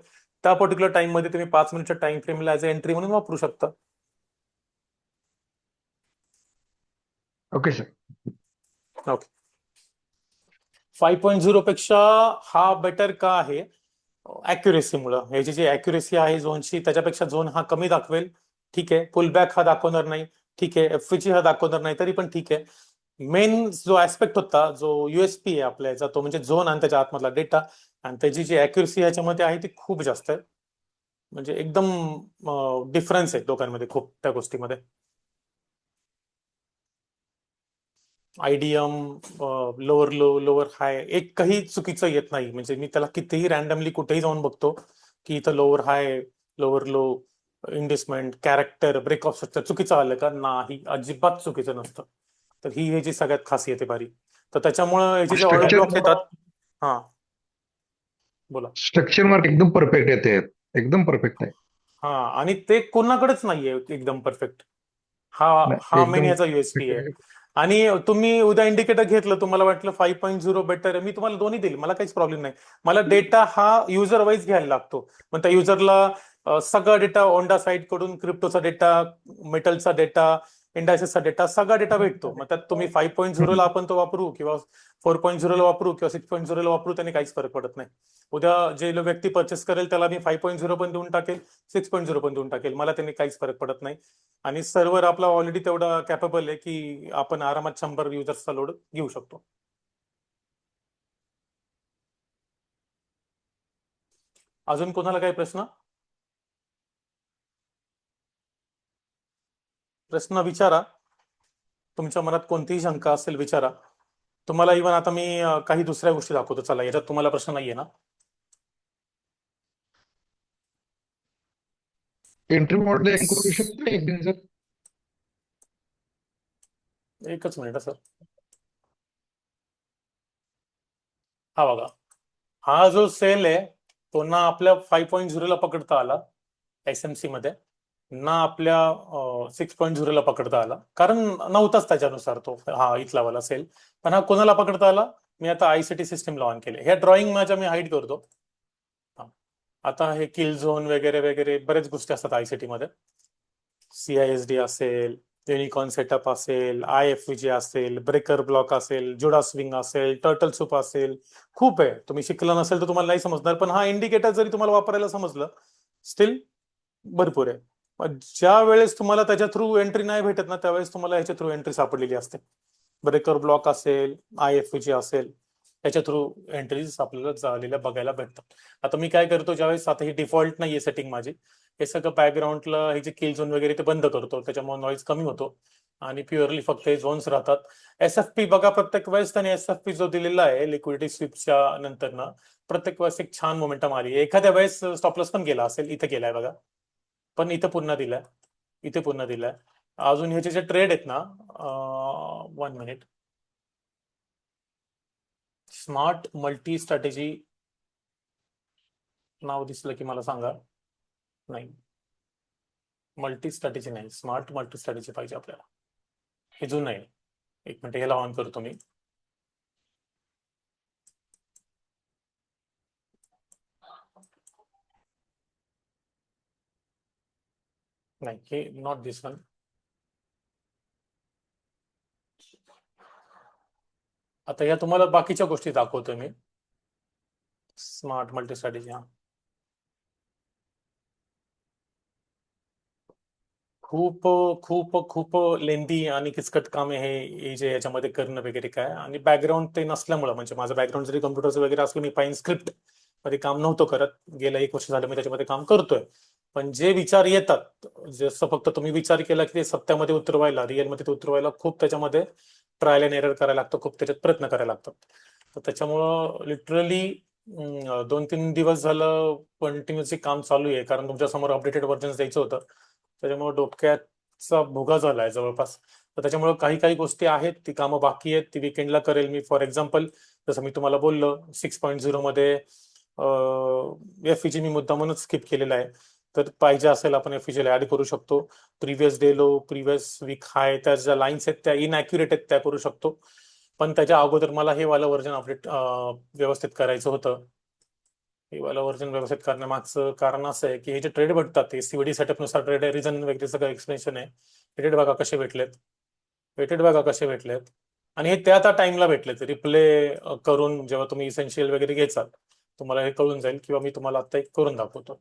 त्या पर्टिक्युलर टाइम मध्ये तुम्ही 5 मिनिटच्या टाइम फ्रेमला ऍज अ एंट्री म्हणून वापरू शकता. Okay sir. ओके. 5.0 पेक्षा हा बेटर का आहे? ॲक्युरेसीमुळं ह्याची जी ॲक्युरेसी आहे झोनची त्याच्यापेक्षा झोन हा कमी दाखवेल, ठीक आहे. पुलबॅक हा दाखवणार नाही, ठीक आहे. एफव्हीजी हा दाखवणार नाही तरी पण ठीक आहे. मेन जो ऍस्पेक्ट होता, जो युएसपी आहे आपल्या याचा, तो म्हणजे झोन आणि त्याच्या आतमधला डेटा, आणि त्याची जी ॲक्युरेसी ह्याच्यामध्ये आहे ती खूप जास्त आहे. म्हणजे एकदम डिफरन्स आहे दोघांमध्ये खूप त्या गोष्टीमध्ये. आयडीएम, लोअर लो, लोअर हाय, एकही चुकीचं येत नाही. म्हणजे मी त्याला कितीही रॅन्डमली कुठेही जाऊन बघतो की इथं lower high, lower low, inducement, character, break of structure चुकीचं आलं का? नाही, अजिबात चुकीचं नसतं. तर ही ह्याची सगळ्यात खासियत आहे बारी. तर त्याच्यामुळं याचे जे ऑर्डर ब्लॉक येतात, हा बोला. स्ट्रक्चर मार्क एकदम परफेक्ट येते, एकदम परफेक्ट आहे. हा, आणि ते कोणाकडेच नाहीये एकदम परफेक्ट. हा नाही, हा मेन एकदम याचा युएसपी आहे. आणि तुम्ही उद्या इंडिकेटर घेतलं, तुम्हाला वाटलं 5.0 बेटर आहे, मी तुम्हाला दोन्ही देईल, मला काहीच प्रॉब्लेम नाही. मला डेटा हा युजर वाईज घ्यायला लागतो. मग त्या युजरला सगळा डेटा, ओंडा साईट कडून क्रिप्टोचा डेटा, मेटलचा डेटा, इंडायसेसचा डेटा, सगळा डेटा भेटतो. मग त्यात तुम्ही 5.0 ला आपण तो वापरू किंवा 4.0 ला वापरू किंवा 6.0 ला वापरू, त्याने काहीच फरक पडत नाही. उद्या जे व्यक्ती परचेस करेल त्याला मी 5.0 पण देऊन टाकेल, 6.0 पण देऊन टाकेल, मला त्यांनी काहीच फरक पडत नाही. आणि सर्व्हर आपला ऑलरेडी तेवढा कॅपेबल आहे की आपण आरामात 100 युजर्सचा लोड घेऊ शकतो. अजून कोणाला काही प्रश्न विचारा. तुमच्या मनात कोणतीही शंका असेल विचारा. तुम्हाला इव्हन आता मी काही दुसऱ्या गोष्टी दाखवतो. चला, याच्यात तुम्हाला प्रश्न नाहीये ना? एंट्री मॉडेल करू शकतो एक दिन सर. एकच मिनिट सर. हा बघा, हा जो सेल आहे तो ना आपल्या 5.0 ला पकडता आला एसएमसी मध्ये, ना आपल्या 6.0 ला पकडता आला, कारण नव्हताच त्याच्यानुसार तो हा इथला वाला सेल. पण हा कोणाला पकडता आला? मी आता आयसीटी सिस्टीमला ऑन केले. ह्या ड्रॉइंग माझ्या मी हाईड करतो. आता हे किल झोन वगैरे वगैरे बरेच गोष्टी असतात आयसीटी मध्ये. सीआयएसडी असेल, युनिकॉर्न सेटअप असेल, आयएफव्हीजी असेल, ब्रेकर ब्लॉक असेल, जुडा स्विंग असेल, टर्टल सूप असेल, खूप आहे. तुम्ही शिकला नसेल तर तुम्हाला नाही समजणार, पण हा इंडिकेटर जरी तुम्हाला वापरायला समजलं, स्टील भरपूर आहे. ज्या वेळेस तुम्हाला त्याच्या थ्रू एंट्री नाही भेटत ना, त्यावेळेस तुम्हाला ह्याच्या थ्रू एंट्री सापडलेली असते. ब्रेकर ब्लॉक असेल, आयएफव्हीजी असेल, याच्या थ्रू एंट्रीज आपल्याला झालेल्या बघायला भेटतात. आता मी काय करतो, ज्यावेळेस आता ही डिफॉल्ट नाहीये सेटिंग माझी, हे सगळं बॅकग्राऊंडला हे जे किल झोन वगैरे ते बंद करतो, त्याच्यामुळे नॉईज कमी होतो आणि प्युअरली फक्त हे झोन्स राहतात. एसएफपी बघा, प्रत्येक वेळेस त्याने एसएफपी जो दिलेला आहे लिक्विडिटी स्वीपच्या नंतर ना, प्रत्येक वेळेस एक छान मोमेंटम आली. एखाद्या वेळेस स्टॉपलॉस पण गेला असेल, इथे गेलाय बघा, पण इथे पुन्हा दिलाय, इथे पुन्हा दिलाय. अजून ह्याचे जे ट्रेड आहेत ना, 1 मिनिट, स्मार्ट मल्टी स्ट्रॅटेजी नाव दिसलं की मला सांगा. नाही, मल्टी स्ट्रॅटेजी नाही, स्मार्ट मल्टी स्ट्रॅटेजी पाहिजे आपल्याला. हे जुनं आहे. एक मिनिट, ह्याला ऑन करतो मी. नाही, हे नॉट दिस वन. आता या तुम्हाला बाकीच्या गोष्टी दाखवतोय मी. स्मार्ट मल्टी स्ट्रॅटेजी, हा खूप खूप खूप लेंदी आणि किचकट काम आहे हे जे याच्यामध्ये करणं वगैरे काय. आणि बॅकग्राऊंड ते नसल्यामुळं, म्हणजे माझं बॅकग्राऊंड जरी कम्प्युटरचं वगैरे असलं, मी पाईन स्क्रिप्ट मध्ये काम नव्हतं करत, गेलं 1 वर्ष झालं मी त्याच्यामध्ये काम करतोय. पण जे विचार येतात, जसं फक्त तुम्ही विचार केला की ते सत्यामध्ये उतरवायला, रिअलमध्ये ते उतरवायला खूप त्याच्यामध्ये ट्रायल अँड एरर करायला लागतं, खूप त्याच्यात प्रयत्न करायला लागतात. तर त्याच्यामुळं लिटरली 2-3 दिवस झालं कंटिन्युअसली काम चालू आहे, कारण तुमच्या समोर अपडेटेड व्हर्जन द्यायचं होतं. त्याच्यामुळे डोक्याचा भुगा झालाय जवळपास. तर त्याच्यामुळे काही काही गोष्टी आहेत, ती कामं बाकी आहेत, ती विकेंडला करेल मी. फॉर एक्झाम्पल, जसं मी तुम्हाला बोललो, 6.0 मध्ये एफईजी मी मुद्दामूनच स्किप केलेला आहे. तर पाहिजे असेल आपण एफईजीला ऍड करू शकतो. Previous day low, previous week high, त्या ज्या लाईन्स आहेत त्या इनॅक्युरेट आहेत, त्या करू शकतो. पण त्याच्या अगोदर मला हे वाला व्हर्जन अपडेट व्यवस्थित करायचं होतं. हे वाला व्हर्जन व्यवस्थित करण्यामागचं कारण असं आहे की हे जे ट्रेड भेटतात ते सीव्हीडी सेटअपनुसार ट्रेड आहे, रिझन वगैरे सगळं एक्सप्लेनेशन आहे. ट्रेड बघा कसे भेटलेत, वेटेड बघा कसे भेटलेत, आणि हे त्या टाइमला भेटलेत. रिप्ले करून जेव्हा तुम्ही इसेन्शियल वगैरे घ्यायचाल तुम्हाला हे कळून जाईल किंवा मी तुम्हाला आता एक करून दाखवतो.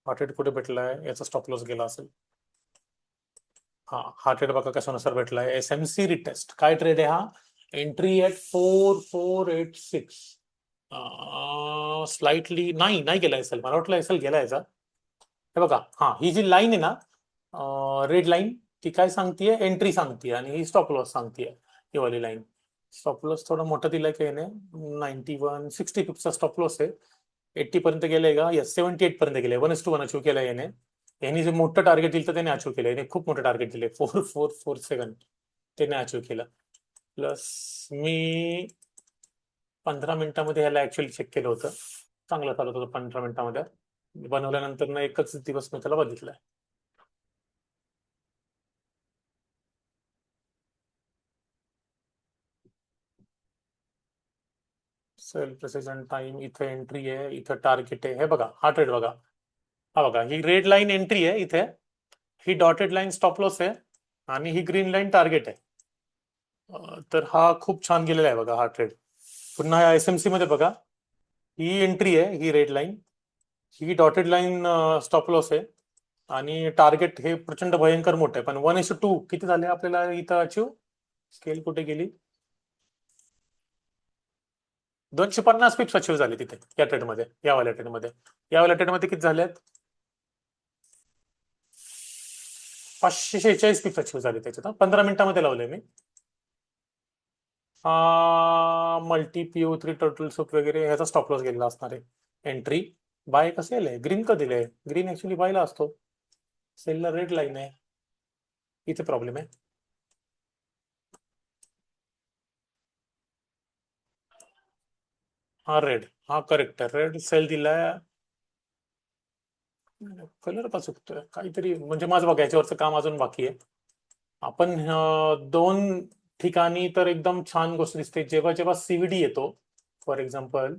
हार्ट रेट कुठे भेटलाय, याचा स्टॉप लॉस गेला असेल. हा हार्ट रेट बघा कशानुसार भेटलाय, एसएमसी रिटेस्ट. काय ट्रेड आहे हा, एंट्री ॲट 4486. स्लाइटली नाही गेला असेल, मला वाटलं असेल गेला याचा. हे बघा, हा ही जी लाईन आहे ना रेड लाईन, ती काय सांगतीये, एंट्री सांगतीये, आणि ही स्टॉप लॉस सांगतीये. ही वाली लाईन स्टॉप लॉस थोडा मोठा दिलाय का याने, 60 पिप्सचा स्टॉप लॉस आहे. 80 पर्यंत गेलाय का, यस 78 पर्यंत गेले, 1:1 अचीव केलाय याने. यांनी जे मोठं टार्गेट दिलं तर त्याने अचीव केलं, याने खूप मोठं टार्गेट दिले 4447, त्याने अचीव केलं. प्लस मी 15 मिनिटांमध्ये ह्याला ऍक्च्युअली चेक केलं होतं, चांगलं चालत होतं 15 मिनिटांमध्ये. बनवल्यानंतर ना एकच दिवस मी त्याला बघितलंय. सेल प्रेसिजन टाइम, इथे एंट्री आहे, इथं टार्गेट आहे. हे बघा हा ट्रेड बघा, हा बघा ही रेड लाईन एंट्री आहे इथे, ही डॉटेड लाईन स्टॉप लॉस आहे, आणि ही ग्रीन लाईन टार्गेट आहे. तर हा खूप छान गेलेला आहे बघा हा ट्रेड. पुन्हा या एसएमसी मध्ये बघा, ही एंट्री आहे, ही रेड लाईन, ही डॉटेड लाईन स्टॉप लॉस आहे, आणि टार्गेट हे प्रचंड भयंकर मोठं आहे. पण 1:2 किती झाले आपल्याला इथं अचीव, स्केल कुठे गेली, 250 पिप्स अचीव झाले तिथे या ट्रेडमध्ये. यावाल्या ट्रेडमध्ये किती झालेत, 546 पिप्स अचीव झाले त्याच्यात. 15 मिनिटांमध्ये लावले मी. मल्टी PO3 टर्टल सूप वगैरे ह्याचा स्टॉप लॉस गेलेला असणार आहे. एंट्री बाय कसं आहे, ग्रीन का दिलंय, ग्रीन ऍक्च्युली बायला असतो, सेलला रेड लाईन आहे, इथे प्रॉब्लेम आहे. हा रेड, हा करेक्ट आहे, रेड सेल दिलाय. कलर का चुकतोय काहीतरी, म्हणजे माझं बघा याच्यावरचं काम अजून बाकी आहे. आपण 2 ठिकाणी तर एकदम छान गोष्ट दिसते. जेव्हा जेव्हा CVD येतो, फॉर एक्झाम्पल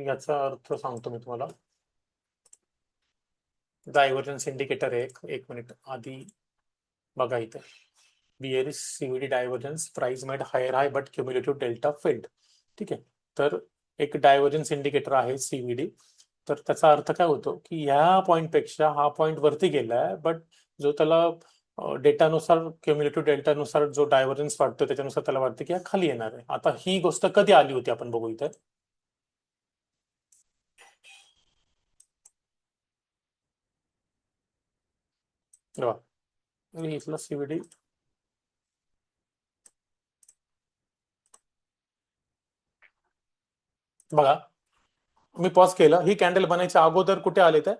याचा अर्थ सांगतो मी तुम्हाला. डायव्हर्जन्स इंडिकेटर आहे, एक मिनिट आधी बघा इथे, bearish CVD divergence, price made higher high but cumulative delta failed. ठीक आहे, तर एक डायव्हर्जन्स इंडिकेटर आहे CVD. तर त्याचा अर्थ काय होतो की ह्या पॉईंटपेक्षा हा पॉईंट वरती गेलाय, बट जो त्याला डेटानुसार, क्युम्युलेटिव्ह डेल्टानुसार जो डायव्हर्जन्स वाटतो त्याच्यानुसार त्याला वाटतं की हा खाली येणार आहे. आता ही गोष्ट कधी आली होती आपण बघू इथे. इथला CVD बघा, मी पॉज केलं, ही कॅन्डल बनायच्या अगोदर कुठे आले तर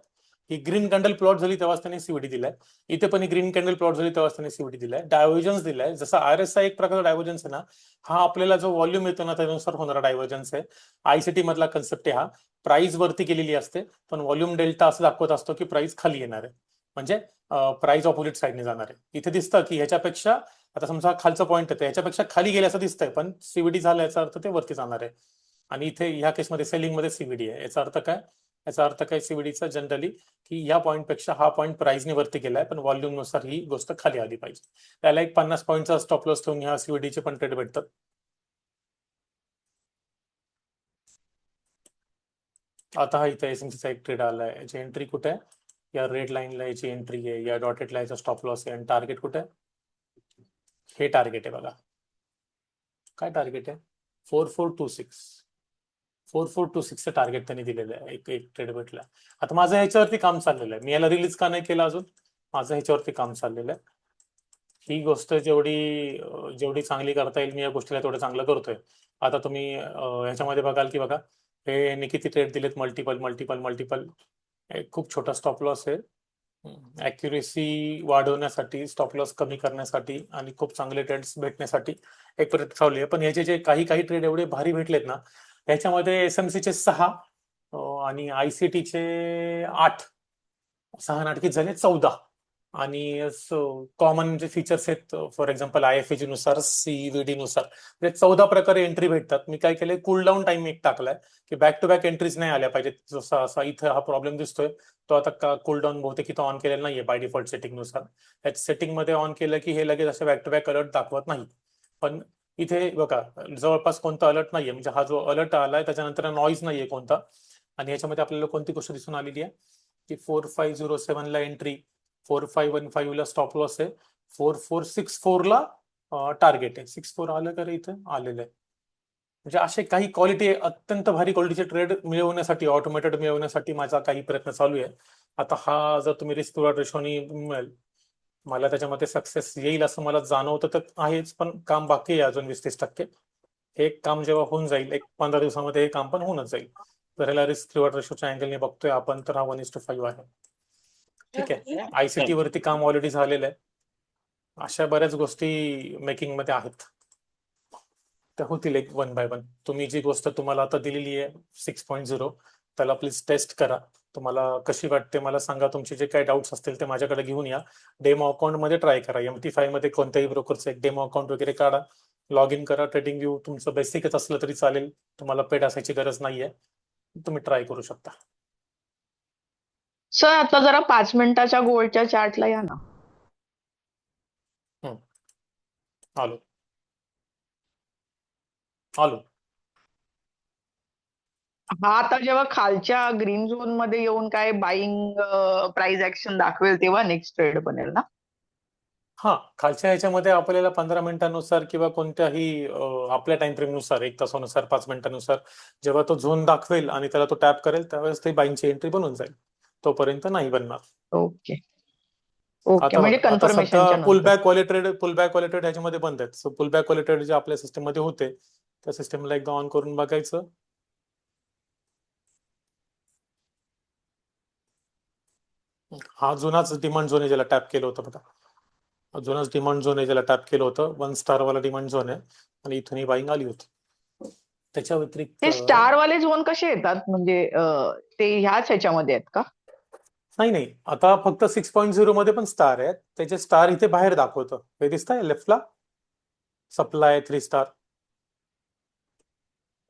ही ग्रीन कॅन्डल प्लॉट झाली तेव्हाच त्यांनी CVD दिलाय. इथे पण ही ग्रीन कॅन्डल प्लॉट झाली तेव्हाच त्यांनी CVD दिलाय. डायव्हर्जन्स दिलाय, जसा RSI एक प्रकारचा डायव्हर्जन्स आहे ना, हा आपल्याला जो व्हॉल्यूम येतो ना त्यानुसार होणारा डायव्हर्जन्स आहे. ICT मधला कन्सेप्ट आहे हा. प्राइस वरती गेलेली असते, पण व्हॉल्यूम डेल्टा असं दाखवत असतो की प्राइस खाली येणार आहे, म्हणजे प्राइस ऑपोजिट साईडने जाणार आहे. इथे दिसतं की ह्याच्यापेक्षा, आता समजा खालचं पॉईंट येतं, ह्याच्यापेक्षा खाली गेल्याचं दिसतंय, पण CVD झालं याचा अर्थ ते वरती जाणार आहे. आणि इथे ह्या केसमध्ये सेलिंग मध्ये CVD आहे. याचा अर्थ काय, याचा अर्थ काय CVDचा जनरली की या पॉईंट पेक्षा हा पॉईंट प्राइसने वरती गेलाय, पण व्हॉल्यूम नुसार ही गोष्ट खाली आली पाहिजे. त्याला एक 50 पॉईंटचा स्टॉप लॉस ठेवून ह्या CVDचे पण ट्रेड भेटतात. आता हा इथे एसएमसीचा एक ट्रेड आलाय, याची एंट्री कुठे आहे, या रेड लाईनला याची एंट्री आहे, या डॉटेड लाईनचा स्टॉप लॉस आहे, आणि टार्गेट कुठे आहे, हे टार्गेट आहे बघा. काय टार्गेट आहे, 4426 टार्गेट त्यांनी दिलेलं आहे. एक ट्रेड भेटला. आता माझं ह्याच्यावरती काम चाललेलं आहे, मी याला रिलीज का नाही केलं अजून, माझं ह्याच्यावरती काम चाललेलं आहे. ही गोष्ट जेवढी चांगली करता येईल मी या गोष्टीला तेवढं चांगलं करतोय. आता तुम्ही ह्याच्यामध्ये बघाल की बघा, हे किती ट्रेड दिलेत, मल्टिपल. एक खूप छोटा स्टॉप लॉस आहे, ऍक्युरेसी वाढवण्यासाठी, स्टॉप लॉस कमी करण्यासाठी, आणि खूप चांगले ट्रेड्स भेटण्यासाठी एक पद्धत चालली आहे. पण ह्याचे जे काही ट्रेड एवढे भारी भेटलेत ना, ह्याच्यामध्ये एसएमसीचे 6 आणि ICTचे 8, 6 नाटकीत झाले 14. आणि कॉमन जे फीचर्स आहेत, फॉर एक्झाम्पल IFAG नुसार, CVD नुसार, ते 14 प्रकारे एंट्री भेटतात. मी काय केलंय, कूल डाऊन टाइम एक टाकलाय की बॅक टू बॅक एंट्रीज नाही आल्या पाहिजेत. जसा असा इथं हा प्रॉब्लेम दिसतोय, तो आता कूल डाऊन बहुतेक इथं ऑन केलेला नाहीये बाय डिफॉल्ट सेटिंग नुसार. सेटिंग मध्ये ऑन केलं की हे लगेच असे बॅक टू बॅक अलर्ट दाखवत नाही. पण इथे बघा जवळपास कोणता अलर्ट नाहीये, म्हणजे हा जो अलर्ट आलाय त्याच्यानंतर नॉईज नाहीये कोणता. आणि याच्यामध्ये आपल्याला कोणती गोष्ट दिसून आलेली आहे की 4507 ला एंट्री, 4515 ला स्टॉप लॉस आहे, 4464 ला टार्गेट आहे. 64 आलं का रे इथे? आलेलं आहे. म्हणजे असे काही क्वालिटी, अत्यंत भारी क्वालिटीचे ट्रेड मिळवण्यासाठी, ऑटोमेटेड मिळवण्यासाठी माझा काही प्रयत्न चालू आहे. आता हा जर तुम्ही रिस्क रिवॉर्ड रेशोनी मिळेल, मला त्याच्यामध्ये सक्सेस येईल असं मला जाणवतं तर आहेच, पण काम बाकी आहे अजून 20-30%. हे काम जेव्हा होऊन जाईल, एक 15 दिवसामध्ये हे काम पण होऊनच जाईल. तर ह्याला रिस्क रिवॉर्ड रेशोच्या अँगलने बघतोय आपण, तर हा 1:5 आहे. ठीक आहे. आयसीटी वरती काम ऑलरेडी झालेलं आहे. अशा बऱ्याच गोष्टी मेकिंग मध्ये आहेत, त्या होतील एक 1 बाय 1. तुम्ही जी गोष्ट तुम्हाला आता दिलेली आहे 6.0, त्याला प्लीज टेस्ट करा. तुम्हाला कशी वाटते मला सांगा. तुमचे जे काही डाऊट्स असतील ते माझ्याकडे घेऊन या. डेमो अकाउंट मध्ये ट्राय करा. MT5 मध्ये कोणत्याही ब्रोकरचं एक डेमो अकाउंट वगैरे काढा, लॉग इन करा. ट्रेडिंग व्यू तुमचं बेसिकच असलं तरी चालेल, तुम्हाला पेड असायची गरज नाहीये. तुम्ही ट्राय करू शकता. सर आता जरा 5 मिनिटाच्या गोल्डच्या चार्टला या ना. आलो आलो. हा आता जेव्हा खालच्या ग्रीन झोन मध्ये येऊन काय बाईंग प्राइस ऍक्शन दाखवेल तेव्हा नेक्स्ट ट्रेड बनेल ना. हा, खालच्या ह्याच्यामध्ये आपल्याला 15 मिनिटांनुसार किंवा कोणत्याही आपल्या टाइम फ्रेम नुसार, 1 तासानुसार, 5 मिनिटांनुसार जेव्हा तो झोन दाखवेल आणि त्याला तो टॅप करेल त्यावेळेस ती बाईंगची एंट्री बनून जाईल. तोपर्यंत नाही बनणार. ओके ओके, आता म्हणजे बघा, आता सध्या कन्फर्मेशनच्या पुल नंतर. बॅक क्वालिटेड ह्याच्यामध्ये बंद आहेत. सो पुल बॅक क्वालिटेड जे आपल्या सिस्टम मध्ये होते त्या सिस्टमला एकदा ऑन करून बघायचं. हा जुनाच डिमांड झोन आहे ज्याला टॅप केलं होतं बघा. हा जुनाच डिमांड झोन आहे ज्याला टॅप केलं होतं. 1 स्टार वाला डिमांड झोन आहे आणि इथून ही बाईंग आली होती. त्याच्या व्यतिरिक्त हे स्टार वाले झोन कसे येतात, म्हणजे ते ह्याच ह्याच्यामध्ये आहेत का? नाही, आता फक्त 6.0 मध्ये पण स्टार आहेत. त्याचे स्टार इथे बाहेर दाखवतं. हे दिसतंय लेफ्टला, सप्लाय 3 स्टार.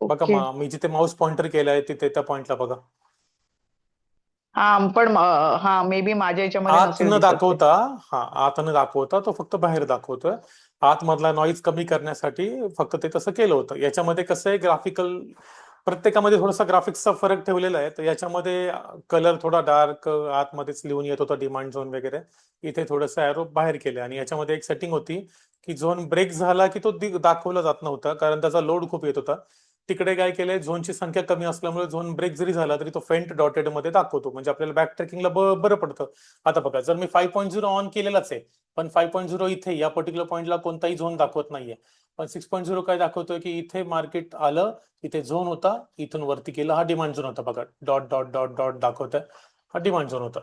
बघा ओके. मी जिथे माऊस पॉइंटर केलाय तिथे त्या पॉइंटला बघा. हा पण हा मे बी माझ्या ह्याच्यामध्ये आत नसेल न दिसत ते. दाखवता, आत न दाखवता तो फक्त बाहेर दाखवतोय. आतमधला नॉईज कमी करण्यासाठी फक्त ते तसं केलं होतं. याच्यामध्ये कसं आहे, ग्राफिकल प्रत्येकामध्ये थोडासा ग्राफिक्सचा फरक ठेवलेला आहे. तर याच्यामध्ये कलर थोडा डार्क आतमध्येच लिहून येत होता डिमांड झोन वगैरे. इथे थोडंसं एरो बाहेर केलं आणि याच्यामध्ये एक सेटिंग होती की झोन ब्रेक झाला की तो दाखवला जात नव्हता, कारण त्याचा लोड खूप येत होता. तिकडे काय केलंय, झोनची संख्या कमी असल्यामुळे झोन ब्रेक जरी झाला तरी तो फेंट डॉटेड मध्ये दाखवतो, म्हणजे आपल्याला बॅक ट्रॅकिंगला बरं पडतं. आता बघा, जर मी 5.0 ऑन केलेलाच आहे पण 5.0 इथे या पर्टिक्युलर पॉइंटला कोणताही झोन दाखवत नाहीये, पण 6.0 काय दाखवतोय की इथे मार्केट आलं, इथे झोन होता, इथून वरती केलं, हा डिमांड झोन होता. बघा डॉट डॉट डॉट डॉट दाखवतोय, हा डिमांड झोन होता.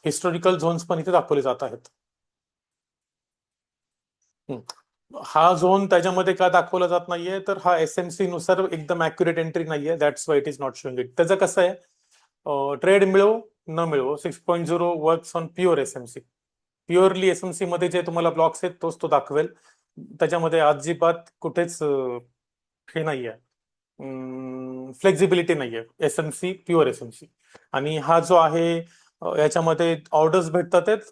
हिस्टोरिकल झोन्स पण इथे दाखवले जात आहेत. हा झोन त्याच्यामध्ये का दाखवला जात नाहीये, तर हा SMC नुसार एकदम ऍक्युरेट एंट्री नाहीये. That's why it is not showing it. त्याचं कसं आहे, ट्रेड मिळो न मिळो, 6.0 works on pure SMC. Purely SMC मध्ये जे तुम्हाला ब्लॉक्स आहेत तोच तो दाखवेल. त्याच्यामध्ये अजिबात कुठेच हे नाहीये, फ्लेक्झिबिलिटी नाहीये. SMC pure SMC. आणि हा जो आहे याच्यामध्ये ऑर्डर्स भेटतात आहेत,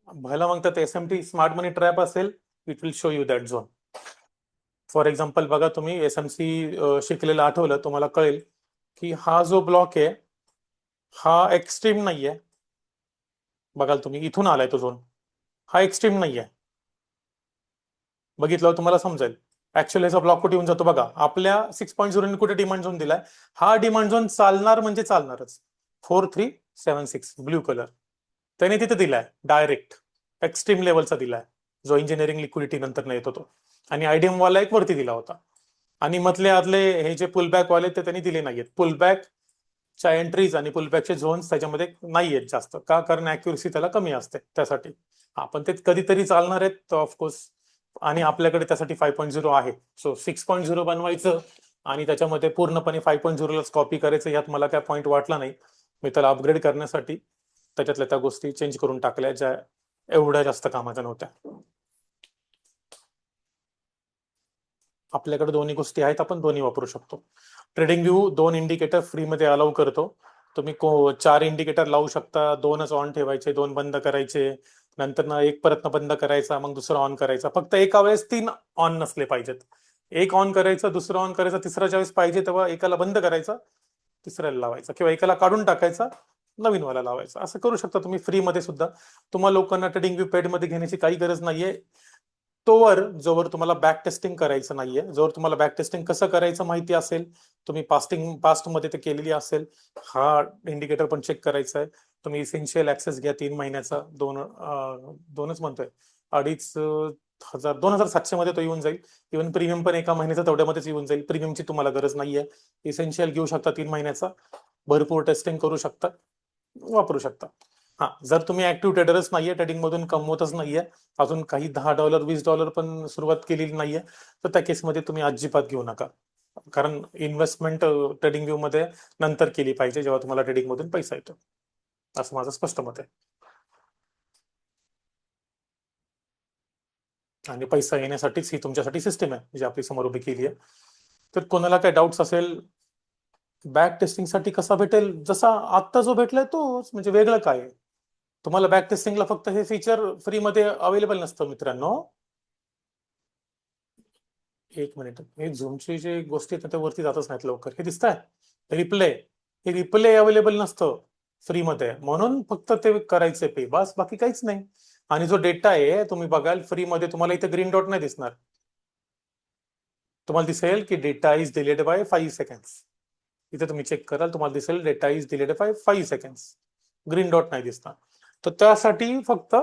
भला मग त्यात SMT स्मार्ट मनी ट्रॅप असेल, it will show you that zone. For example बघा, तुम्ही SMC शिकलेलं आठवलं, तुम्हाला कळेल की हा जो ब्लॉक आहे हा एक्स्ट्रीम नाहीये. बघाल तुम्ही, इथून आलाय तो झोन, हा एक्स्ट्रीम नाहीये. बघितलं तुम्हाला समजेल. ऍक्च्युअली ह्याचा ब्लॉक कुठे येऊन जातो बघा, आपल्या 6.0 ने कुठे डिमांड झोन दिलाय, हा डिमांड झोन चालणार म्हणजे चालणारच. 4376 ब्ल्यू कलर त्याने तिथे दिलाय, डायरेक्ट एक्स्ट्रीम लेवलचा दिलाय, जो इंजिनिअरिंग लिक्विडिटी नंतर येत होतो. आणि IDM वाला एक वरती दिला होता. आणि मधले आदले हे जे पुलबॅक वाले ते त्यांनी दिले नाहीयेत. पुलबॅकच्या एंट्रीज आणि पुलबॅकचे झोन्स त्याच्यामध्ये नाहीयेत जास्त, का, कारण अॅक्युरसी त्याला कमी असते त्यासाठी. आपण ते कधीतरी चालणार आहेत ऑफकोर्स, आणि आपल्याकडे त्यासाठी 5.0 आहे. सो 6.0 बनवायचं आणि त्याच्यामध्ये पूर्णपणे 5.0 लाच कॉपी करायचं, यात मला काय पॉईंट वाटला नाही. मी त्याला अपग्रेड करण्यासाठी त्याच्यातल्या त्या गोष्टी चेंज करून टाकल्या ज्या एवढ्या जास्त कामाच्या नव्हत्या. आपल्याकडे दोन्ही गोष्टी आहेत, आपण दोन्ही वापरू शकतो. ट्रेडिंग व्यू 2 इंडिकेटर फ्रीमध्ये अलाउ करतो. तुम्ही 4 इंडिकेटर लावू शकता, 2च ऑन ठेवायचे, 2 बंद करायचे, नंतर एक परत बंद करायचा, मग दुसरा ऑन करायचा. फक्त एका वेळेस 3 ऑन नसले पाहिजेत. एक ऑन करायचं, दुसरं ऑन करायचं, तिसरा ज्यावेळेस पाहिजे तेव्हा एकाला बंद करायचा, तिसऱ्याला लावायचा, किंवा एकाला काढून टाकायचा, नवीन वाला लावायचा. असं करू शकता तुम्ही फ्रीमध्ये सुद्धा. तुम्हाला लोकांना ट्रेडिंग व्यू पेड मध्ये घेण्याची काही गरज नाहीये जोवर तुम्हाला बॅक टेस्टिंग करायचं नाहीये. जोवर तुम्हाला बॅक टेस्टिंग कसं करायचं माहिती असेल, तुम्ही पास्ट मध्ये ते केलेली असेल, हा इंडिकेटर पण चेक करायचा आहे. तुम्ही इसेन्शियल ऍक्सेस घ्या 3 महिन्याचा, दोनच म्हणतोय, 2,500 2,700 मध्ये तो येऊन जाईल. इव्हन प्रीमियम पण एका महिन्याचा तेवढ्यामध्येच येऊन जाईल. प्रीमियमची तुम्हाला गरज नाहीये. इसेन्शियल घेऊ शकता 3 महिन्याचा, भरपूर टेस्टिंग करू शकता, वापरू शकता. हा, जर तुम्ही ऍक्टिव्ह ट्रेडरच नाहीये, ट्रेडिंग मधून कमवतच नाहीये, अजून काही $10 $20 पण सुरुवात केलेली नाहीये, तर त्या केसमध्ये तुम्ही अजिबात घेऊ नका. कारण इन्व्हेस्टमेंट ट्रेडिंग व्यू मध्ये नंतर केली पाहिजे, जेव्हा तुम्हाला ट्रेडिंग मधून पैसा येतो, असं माझं स्पष्ट मत आहे. आणि पैसा येण्यासाठीच ही तुमच्यासाठी सिस्टम आहे जी आपली समोर उभी केली आहे. तर कोणाला काही डाऊट्स असेल, बॅक टेस्टिंग साठी कसा भेटेल, जसा आत्ता जो भेटलाय तोच, म्हणजे वेगळं काय आहे? तुम्हाला बॅक टेस्टिंगला फक्त हे फीचर फ्रीमध्ये अवेलेबल नसतं मित्रांनो. एक मिनिट, हे झूमची जे गोष्टी आहेत ना, त्या वरती जातच नाहीत लवकर. हे दिसतंय रिप्ले, हे रिप्ले अवेलेबल नसतं फ्रीमध्ये, म्हणून फक्त ते करायचंय पे, बस, बाकी काहीच नाही. आणि जो डेटा आहे तुम्ही बघाल फ्रीमध्ये, तुम्हाला इथे ग्रीन डॉट नाही दिसणार. तुम्हाला दिसेल की data is delayed by 5 seconds. इथे तुम्ही चेक कराल, तुम्हाला दिसेल data is delayed by 5 seconds. Green dot नाही दिसणार. तर त्यासाठी फक्त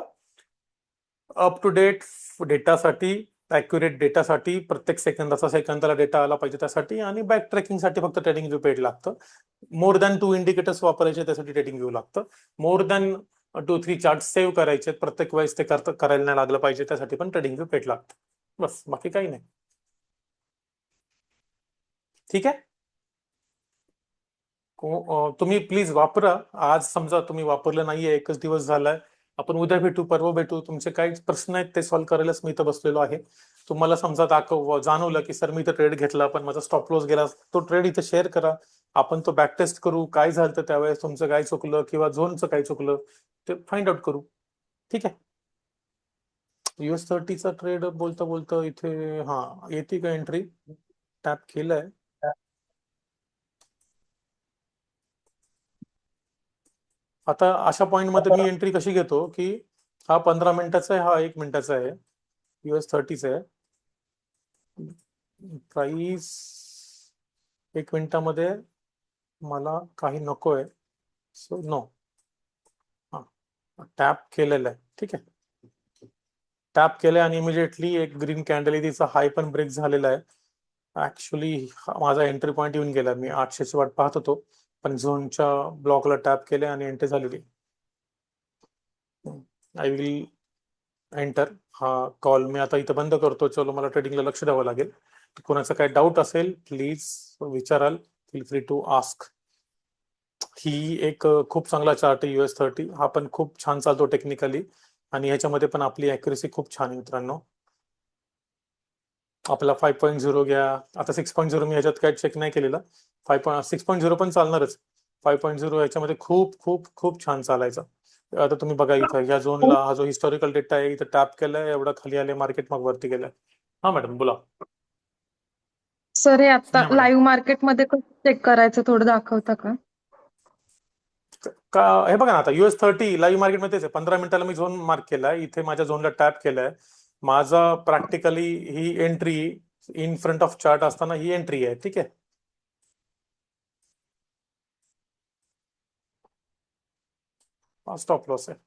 अप टू डेट डेटासाठी, ॲक्युरेट डेटासाठी, प्रत्येक सेकंदाला डेटा आला पाहिजे त्यासाठी, आणि बॅक ट्रॅकिंगसाठी फक्त ट्रेडिंग व्यू पेड लागतं. मोर दॅन 2 इंडिकेटर्स वापरायचे त्यासाठी ट्रेडिंग व्यू लागतं. मोर दॅन 2-3 चार्ट सेव्ह करायचे, प्रत्येक वेळेस ते करायला नाही लागलं पाहिजे त्यासाठी पण ट्रेडिंग व्यू पेड लागतं. बस, बाकी काही नाही. ठीक आहे. तुम्ही प्लीज वापरा. आज समजा तुम्ही वापरलं नाहीये, एकच दिवस झालाय, आपण उद्या भेटू, परवा भेटू. तुमचे काही प्रश्न आहेत ते सॉल्व्ह करायलाच मी इथं बसलेलो आहे. तुम्हाला समजा जाणवलं की सर मी इथं ट्रेड घेतला पण माझा स्टॉप लॉस गेला, तो ट्रेड इथे शेअर करा, आपण तो बॅक टेस्ट करू, काय झालं तर त्यावेळेस तुमचं काय चुकलं किंवा झोनचं काय चुकलं ते फाइंड आउट करू. ठीक आहे. US30चा ट्रेड बोलता बोलता इथे हा येते का एंट्री, टॅप केलंय. आता अशा पॉइंट मध्ये मी एंट्री कशी घेतो की हा 15 मिनिटाचा आहे, हा 1 मिनिटाचा आहे, US30चा आहे. प्राइस 1 मिनिटामध्ये मला काही नकोय, सो नो. हा, टॅप केलेलं आहे. ठीक आहे, टॅप केलंय आणि इमिजिएटली एक ग्रीन कॅन्डल आहे, तिचा हाय पण ब्रेक झालेला आहे. ऍक्च्युली माझा एंट्री पॉईंट येऊन गेला, मी 800ची वाट पाहत होतो, पण झोनच्या ब्लॉकला टॅप केले आणि एंट्री झालेली. I will enter. हा कॉल मी आता इथं बंद करतो. चलो, मला ट्रेडिंगला लक्ष द्यावं लागेल. कोणाचा काही डाऊट असेल प्लीज विचाराल, फील फ्री टू आस्क. ही एक खूप चांगला चार्ट आहे US30. हा पण खूप छान चालतो टेक्निकली, आणि ह्याच्यामध्ये पण आपली अॅक्युरेसी खूप छान आहे मित्रांनो. आपला 5.0 घ्या, आता 6.0 मी ह्याच्यात काय चेक नाही केलेला, 6.0 पण चालणारच. 5.0 ह्याच्यामध्ये खूप खूप खूप छान चालायचं. आता तुम्ही बघा इथं ह्या झोनला हा जो हिस्टॉरिकल डेटा आहे इथं टॅप केलाय, एवढा खाली आले, मार्केट मग वरती गेलाय. हा मॅडम बोला. सर हे आता या मॅडम. लाईव्ह मार्केटमध्ये कसं चेक करायचं थोडं दाखवता का? हे बघा ना, आता US30 लाईव्ह मार्केटमध्येच आहे. 15 मिनिटाला मी झोन मार्क केलाय, इथे माझ्या झोनला टॅप केलाय. माझा practically he entry in front of chart असताना ही एंट्री आहे. ठीक आहे, स्टॉप लॉस आहे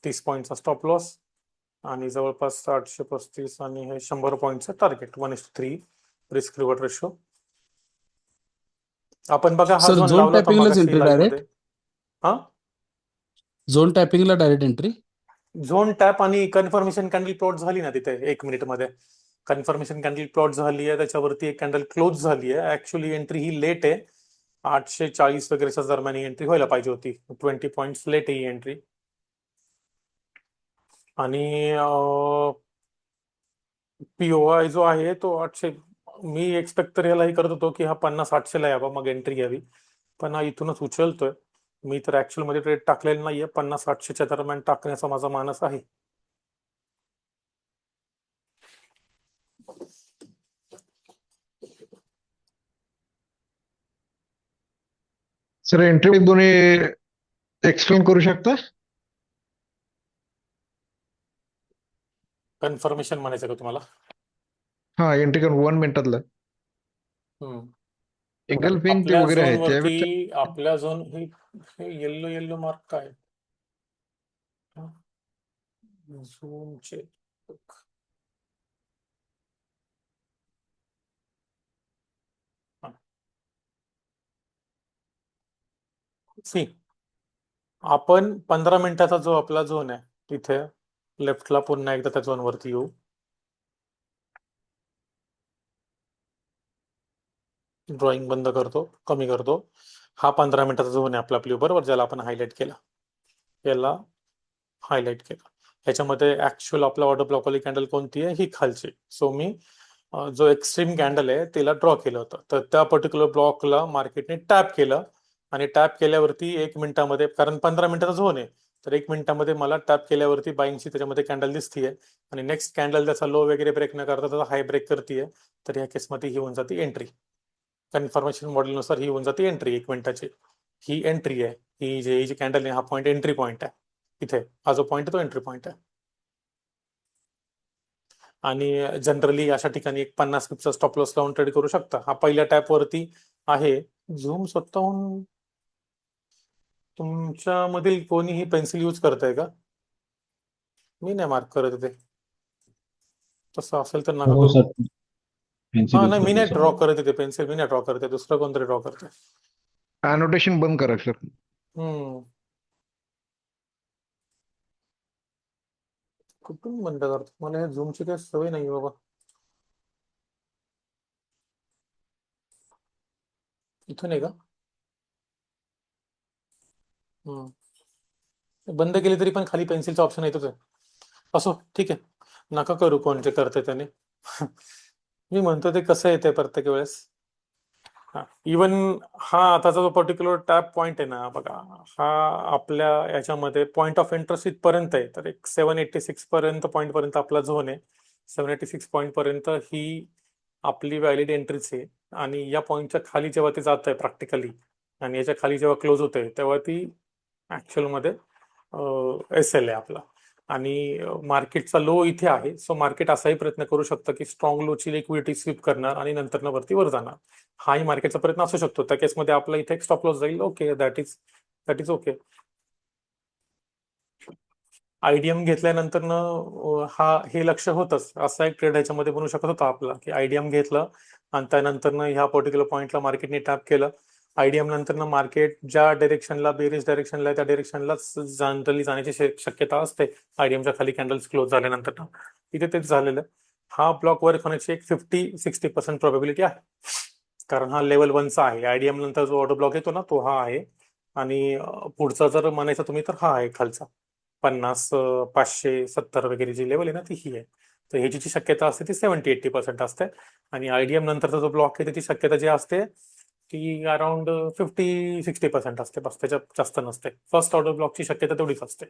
30 पॉईंटचा स्टॉप लॉस, आणि जवळपास 835 आणि हे 100 पॉईंटचं टार्गेट. 1:3 risk reward ratio. आपण बघा हा सर झोन झोन लावला होता टॅपिंगलाच मगाशी एंट्री लाईव्ह मध्ये. डायरेक्ट, हा, झोन टॅपिंगला डायरेक्ट एंट्री. झोन टॅप आणि कन्फर्मेशन कॅन्डल प्लॉट झाली ना तिथे 1 मिनिटमध्ये. कन्फर्मेशन कॅन्डल प्लॉट झाली आहे, त्याच्यावरती एक कॅन्डल क्लोज झाली आहे. ऍक्च्युली एंट्री ही लेट आहे, 840 वगैरेच्या दरम्यान एंट्री व्हायला पाहिजे होती. 20 पॉईंट्स लेट आहे ही एंट्री. आणि POI जो आहे तो 800, मी एक्सपेक्ट तर यालाही करत होतो की हा 50-800 ला यावा, मग एंट्री घ्यावी, पण हा इथूनच उचलतोय. मी तर ऍक्च्युअल मध्ये ट्रेड टाकलेला नाहीये, 50-800च्या दरम्यान टाकण्याचा माझा मानस आहे. सर एंट्री दोन्ही एक्सप्लेन करू शकता? कन्फर्मेशन म्हणायचं का तुम्हाला? हा एंट्री करून 1 मिनिटातलं हम्म. सिंगल पिंग ते आपल्या वगैरे आहे झोन वरती त्यावेळेस आपल्या झोन हे येल्लो येल्लो मार्क काय झोनचे सी आपण 15 मिनिटाचा जो आपला झोन आहे तिथे लेफ्टला पुन्हा एकदा त्या झोन वरती येऊ. ड्रॉइंग बंद करतो, कमी करतो. हा 15 मिनिटाचा झोन आहे आपला ब्ल्यू बरोबर, ज्याला आपण हायलाइट केला, याला हायलाइट केला. ह्याच्यामध्ये ऍक्च्युअल आपला ऑर्डर ब्लॉक वाली कॅन्डल कोणती आहे? ही खालची. सो मी जो एक्स्ट्रीम कॅन्डल आहे त्याला ड्रॉ केलं होतं, तर त्या पर्टिक्युलर ब्लॉकला मार्केटने टॅप केलं आणि टॅप केल्यावरती 1 मिनिटामध्ये, कारण 15 मिनिटाचा झोन आहे, तर 1 मिनिटामध्ये मला टॅप केल्यावरती बाईंगची त्याच्यामध्ये कॅन्डल दिसतीये आणि नेक्स्ट कॅन्डल त्याचा लो वगैरे ब्रेक न करता त्याचा हाय ब्रेक करतीये, तर या केसमध्ये ही होऊन जाते एंट्री. कन्फर्मेशन मॉडेलनुसार ही होऊन जाते एंट्री 1 मिनिटाची. ही एंट्री आहे. ही जी कॅन्डल आहे, हा पॉईंट एंट्री पॉईंट आहे. इथे हा जो पॉईंट आहे तो एंट्री पॉईंट आहे. आणि जनरली अशा ठिकाणी एक 50 पिपचा स्टॉप लॉस लावून ट्रेड करू शकता. हा पहिल्या टॅप वरती आहे. झूम स्वतःहून तुमच्या मधील कोणीही पेन्सिल यूज करताय का? मी नाही मार्क करत ते. तसं असेल तर नका हो करू. सर पेन्सिल हा यूज नाही, मी करतो नाही सर. ड्रॉ करत ते पेन्सिल, मी नाही ड्रॉ करते, दुसरं कोणतरी ड्रॉ करते. अनोटेशन बंद करा सर. हम्म. कुठून बंद करतो? मला हे झूमची काही सवय नाही बाबा. इथून आहे का? बंद केली तरी पण खाली पेन्सिलचा ऑप्शन येतोच आहे. असो ठीक आहे, नका करू कोण जे करते त्याने. मी म्हणतो ते कसं येते प्रत्येक वेळेस. हा इवन हा आताचा जो पर्टिक्युलर टॅप पॉइंट आहे ना बघा, हा आपल्या याच्यामध्ये पॉइंट ऑफ इंटरेस्ट इथपर्यंत आहे, तर एक 786 पर्यंत पॉईंट पर्यंत आपला झोन आहे. 786 पॉईंट पर्यंत ही आपली व्हॅलिड एंट्रीच आहे. आणि या पॉईंटच्या खाली जेव्हा ते जात आहे प्रॅक्टिकली आणि याच्या खाली जेव्हा क्लोज होते तेव्हा ती ऍक्च्युअल मध्ये SL आहे आपला. आणि मार्केटचा लो इथे आहे. सो मार्केट असाही प्रयत्न करू शकतं की स्ट्रॉंग लोची लिक्विडिटी स्वीप करणार आणि नंतर वरती वर जाणार. हाही मार्केटचा प्रयत्न असू शकतो. त्या केसमध्ये आपला इथे एक स्टॉप लॉस जाईल. Okay, that is okay. IDM घेतल्यानंतर हे लक्ष होतच. असा एक ट्रेड ह्याच्यामध्ये बनू शकत होता आपला की आयडीएम घेतलं आणि त्यानंतर ह्या पर्टिक्युलर पॉइंटला मार्केटने टॅप केलं. आयडीएम नंतर मार्केट ज्या डायरेक्शनला बेरिश डायरेक्शनला त्या डायरेक्शनला जनरली जाण्याची शक्यता असते. आयडीएमच्या खाली कॅन्डल्स क्लोज झाल्यानंतर इथे तेच झालेलं. हा ब्लॉक वर होण्याची एक 50-60% प्रोबॅबिलिटी आहे, कारण हा लेवल 1चा आहे. आयडीएम नंतर जो ऑर्डर ब्लॉक येतो ना तो हा आहे. आणि पुढचा जर म्हणायचा तुम्ही तर हा आहे खालचा 50, 570 वगैरे जी लेवल आहे ना ती ही आहे. तर ह्याची जी शक्यता असते ती 70-80% असते. आणि आयडीएम नंतरचा जो ब्लॉक आहे त्याची शक्यता जी असते ती अराउंड 50-60% असते, बस त्याच्यात जास्त नसते. फर्स्ट ऑर्डर ब्लॉकची शक्यता तेवढीच असते.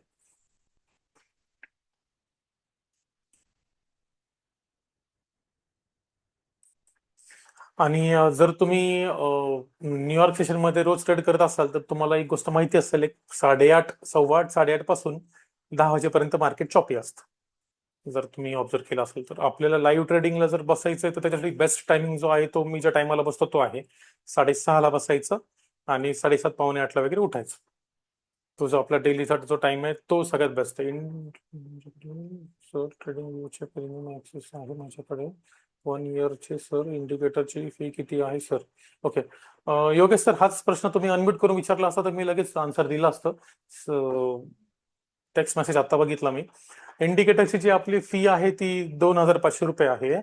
आणि जर तुम्ही न्यूयॉर्क सेशन मध्ये रोज ट्रेड करत असाल तर तुम्हाला एक गोष्ट माहिती असेल, एक 8:30, 8:15, 8:30 पासून 10 वाजेपर्यंत मार्केट चॉपी असतं. जर तुम्ही ऑब्झर्व केलं असेल तर आपल्याला लाईव्ह ट्रेडिंगला जर बसायचंय तर त्याच्यासाठी बेस्ट टायमिंग जो आहे तो मी ज्या टायमाला बसतो तो आहे 6:30ला बसायचं आणि 7:30, 7:45 वगैरे उठायचं. तो जो आपला डेलीसाठी जो टाइम आहे तो सगळ्यात बेस्ट आहे. सर ट्रेडिंग व्ह्यूचे प्रीमियम ऍक्सेस आहे माझ्याकडे. 1 इयरचे सर इंडिकेटरची फी किती आहे सर? ओके योगेश सर, हाच प्रश्न तुम्ही अनम्यूट करून विचारला असता तर मी लगेच आन्सर दिला असतं. टेक्स्ट मेसेज आता बघितला मी. इंडिकेटरची जी आपली फी आहे ती 2,500 रुपये आहे.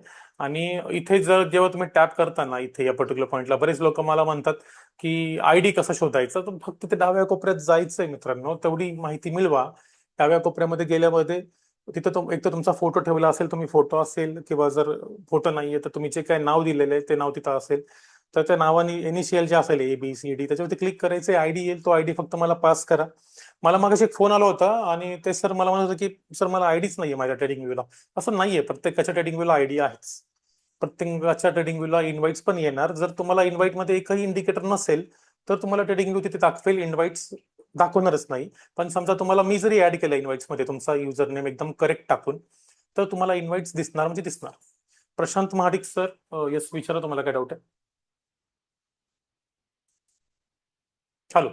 आणि इथे जर जेव्हा तुम्ही टॅप करता ना इथे या पर्टिक्युलर पॉइंटला, बरेच लोक मला म्हणतात की आयडी कसं शोधायचं, तर फक्त ते डाव्या कोपऱ्यात जायचंय मित्रांनो, तेवढी माहिती मिळवा. डाव्या कोपऱ्यामध्ये गेल्यामध्ये तिथं एक तर तुमचा फोटो ठेवला असेल, तुम्ही फोटो असेल, किंवा जर फोटो नाहीये तर तुम्ही जे काय नाव दिलेलं आहे ते नाव तिथं असेल, तर त्या नावाने इनिशियल जे असेल ABCD त्याच्यावरती क्लिक करायचं, आयडी येईल, तो आयडी फक्त मला पास करा. मला मागाशी एक फोन आला होता आणि ते सर मला म्हणत होते की सर मला आयडीच नाहीये माझ्या ट्रेडिंग व्ह्यूला. असं नाहीये, प्रत्येकाच्या ट्रेडिंग व्ह्यूला आयडी आहेच. प्रत्येकाच्या ट्रेडिंग व्ह्यूला इन्व्हाइट्स पण येणार. जर तुम्हाला इन्व्हाइट मध्ये एकही इंडिकेटर नसेल तर तुम्हाला ट्रेडिंग व्यू तिथे दाखवेल, इन्व्हाइट्स दाखवणारच नाही. पण समजा तुम्हाला मी जरी ऍड केलं इन्व्हाइट्स मध्ये तुमचा युजर नेम एकदम करेक्ट टाकून, तर तुम्हाला इन्व्हाइट्स दिसणार म्हणजे दिसणार. प्रशांत महाडिक सर, यस विचारा, तुम्हाला काय डाऊट आहे? हॅलो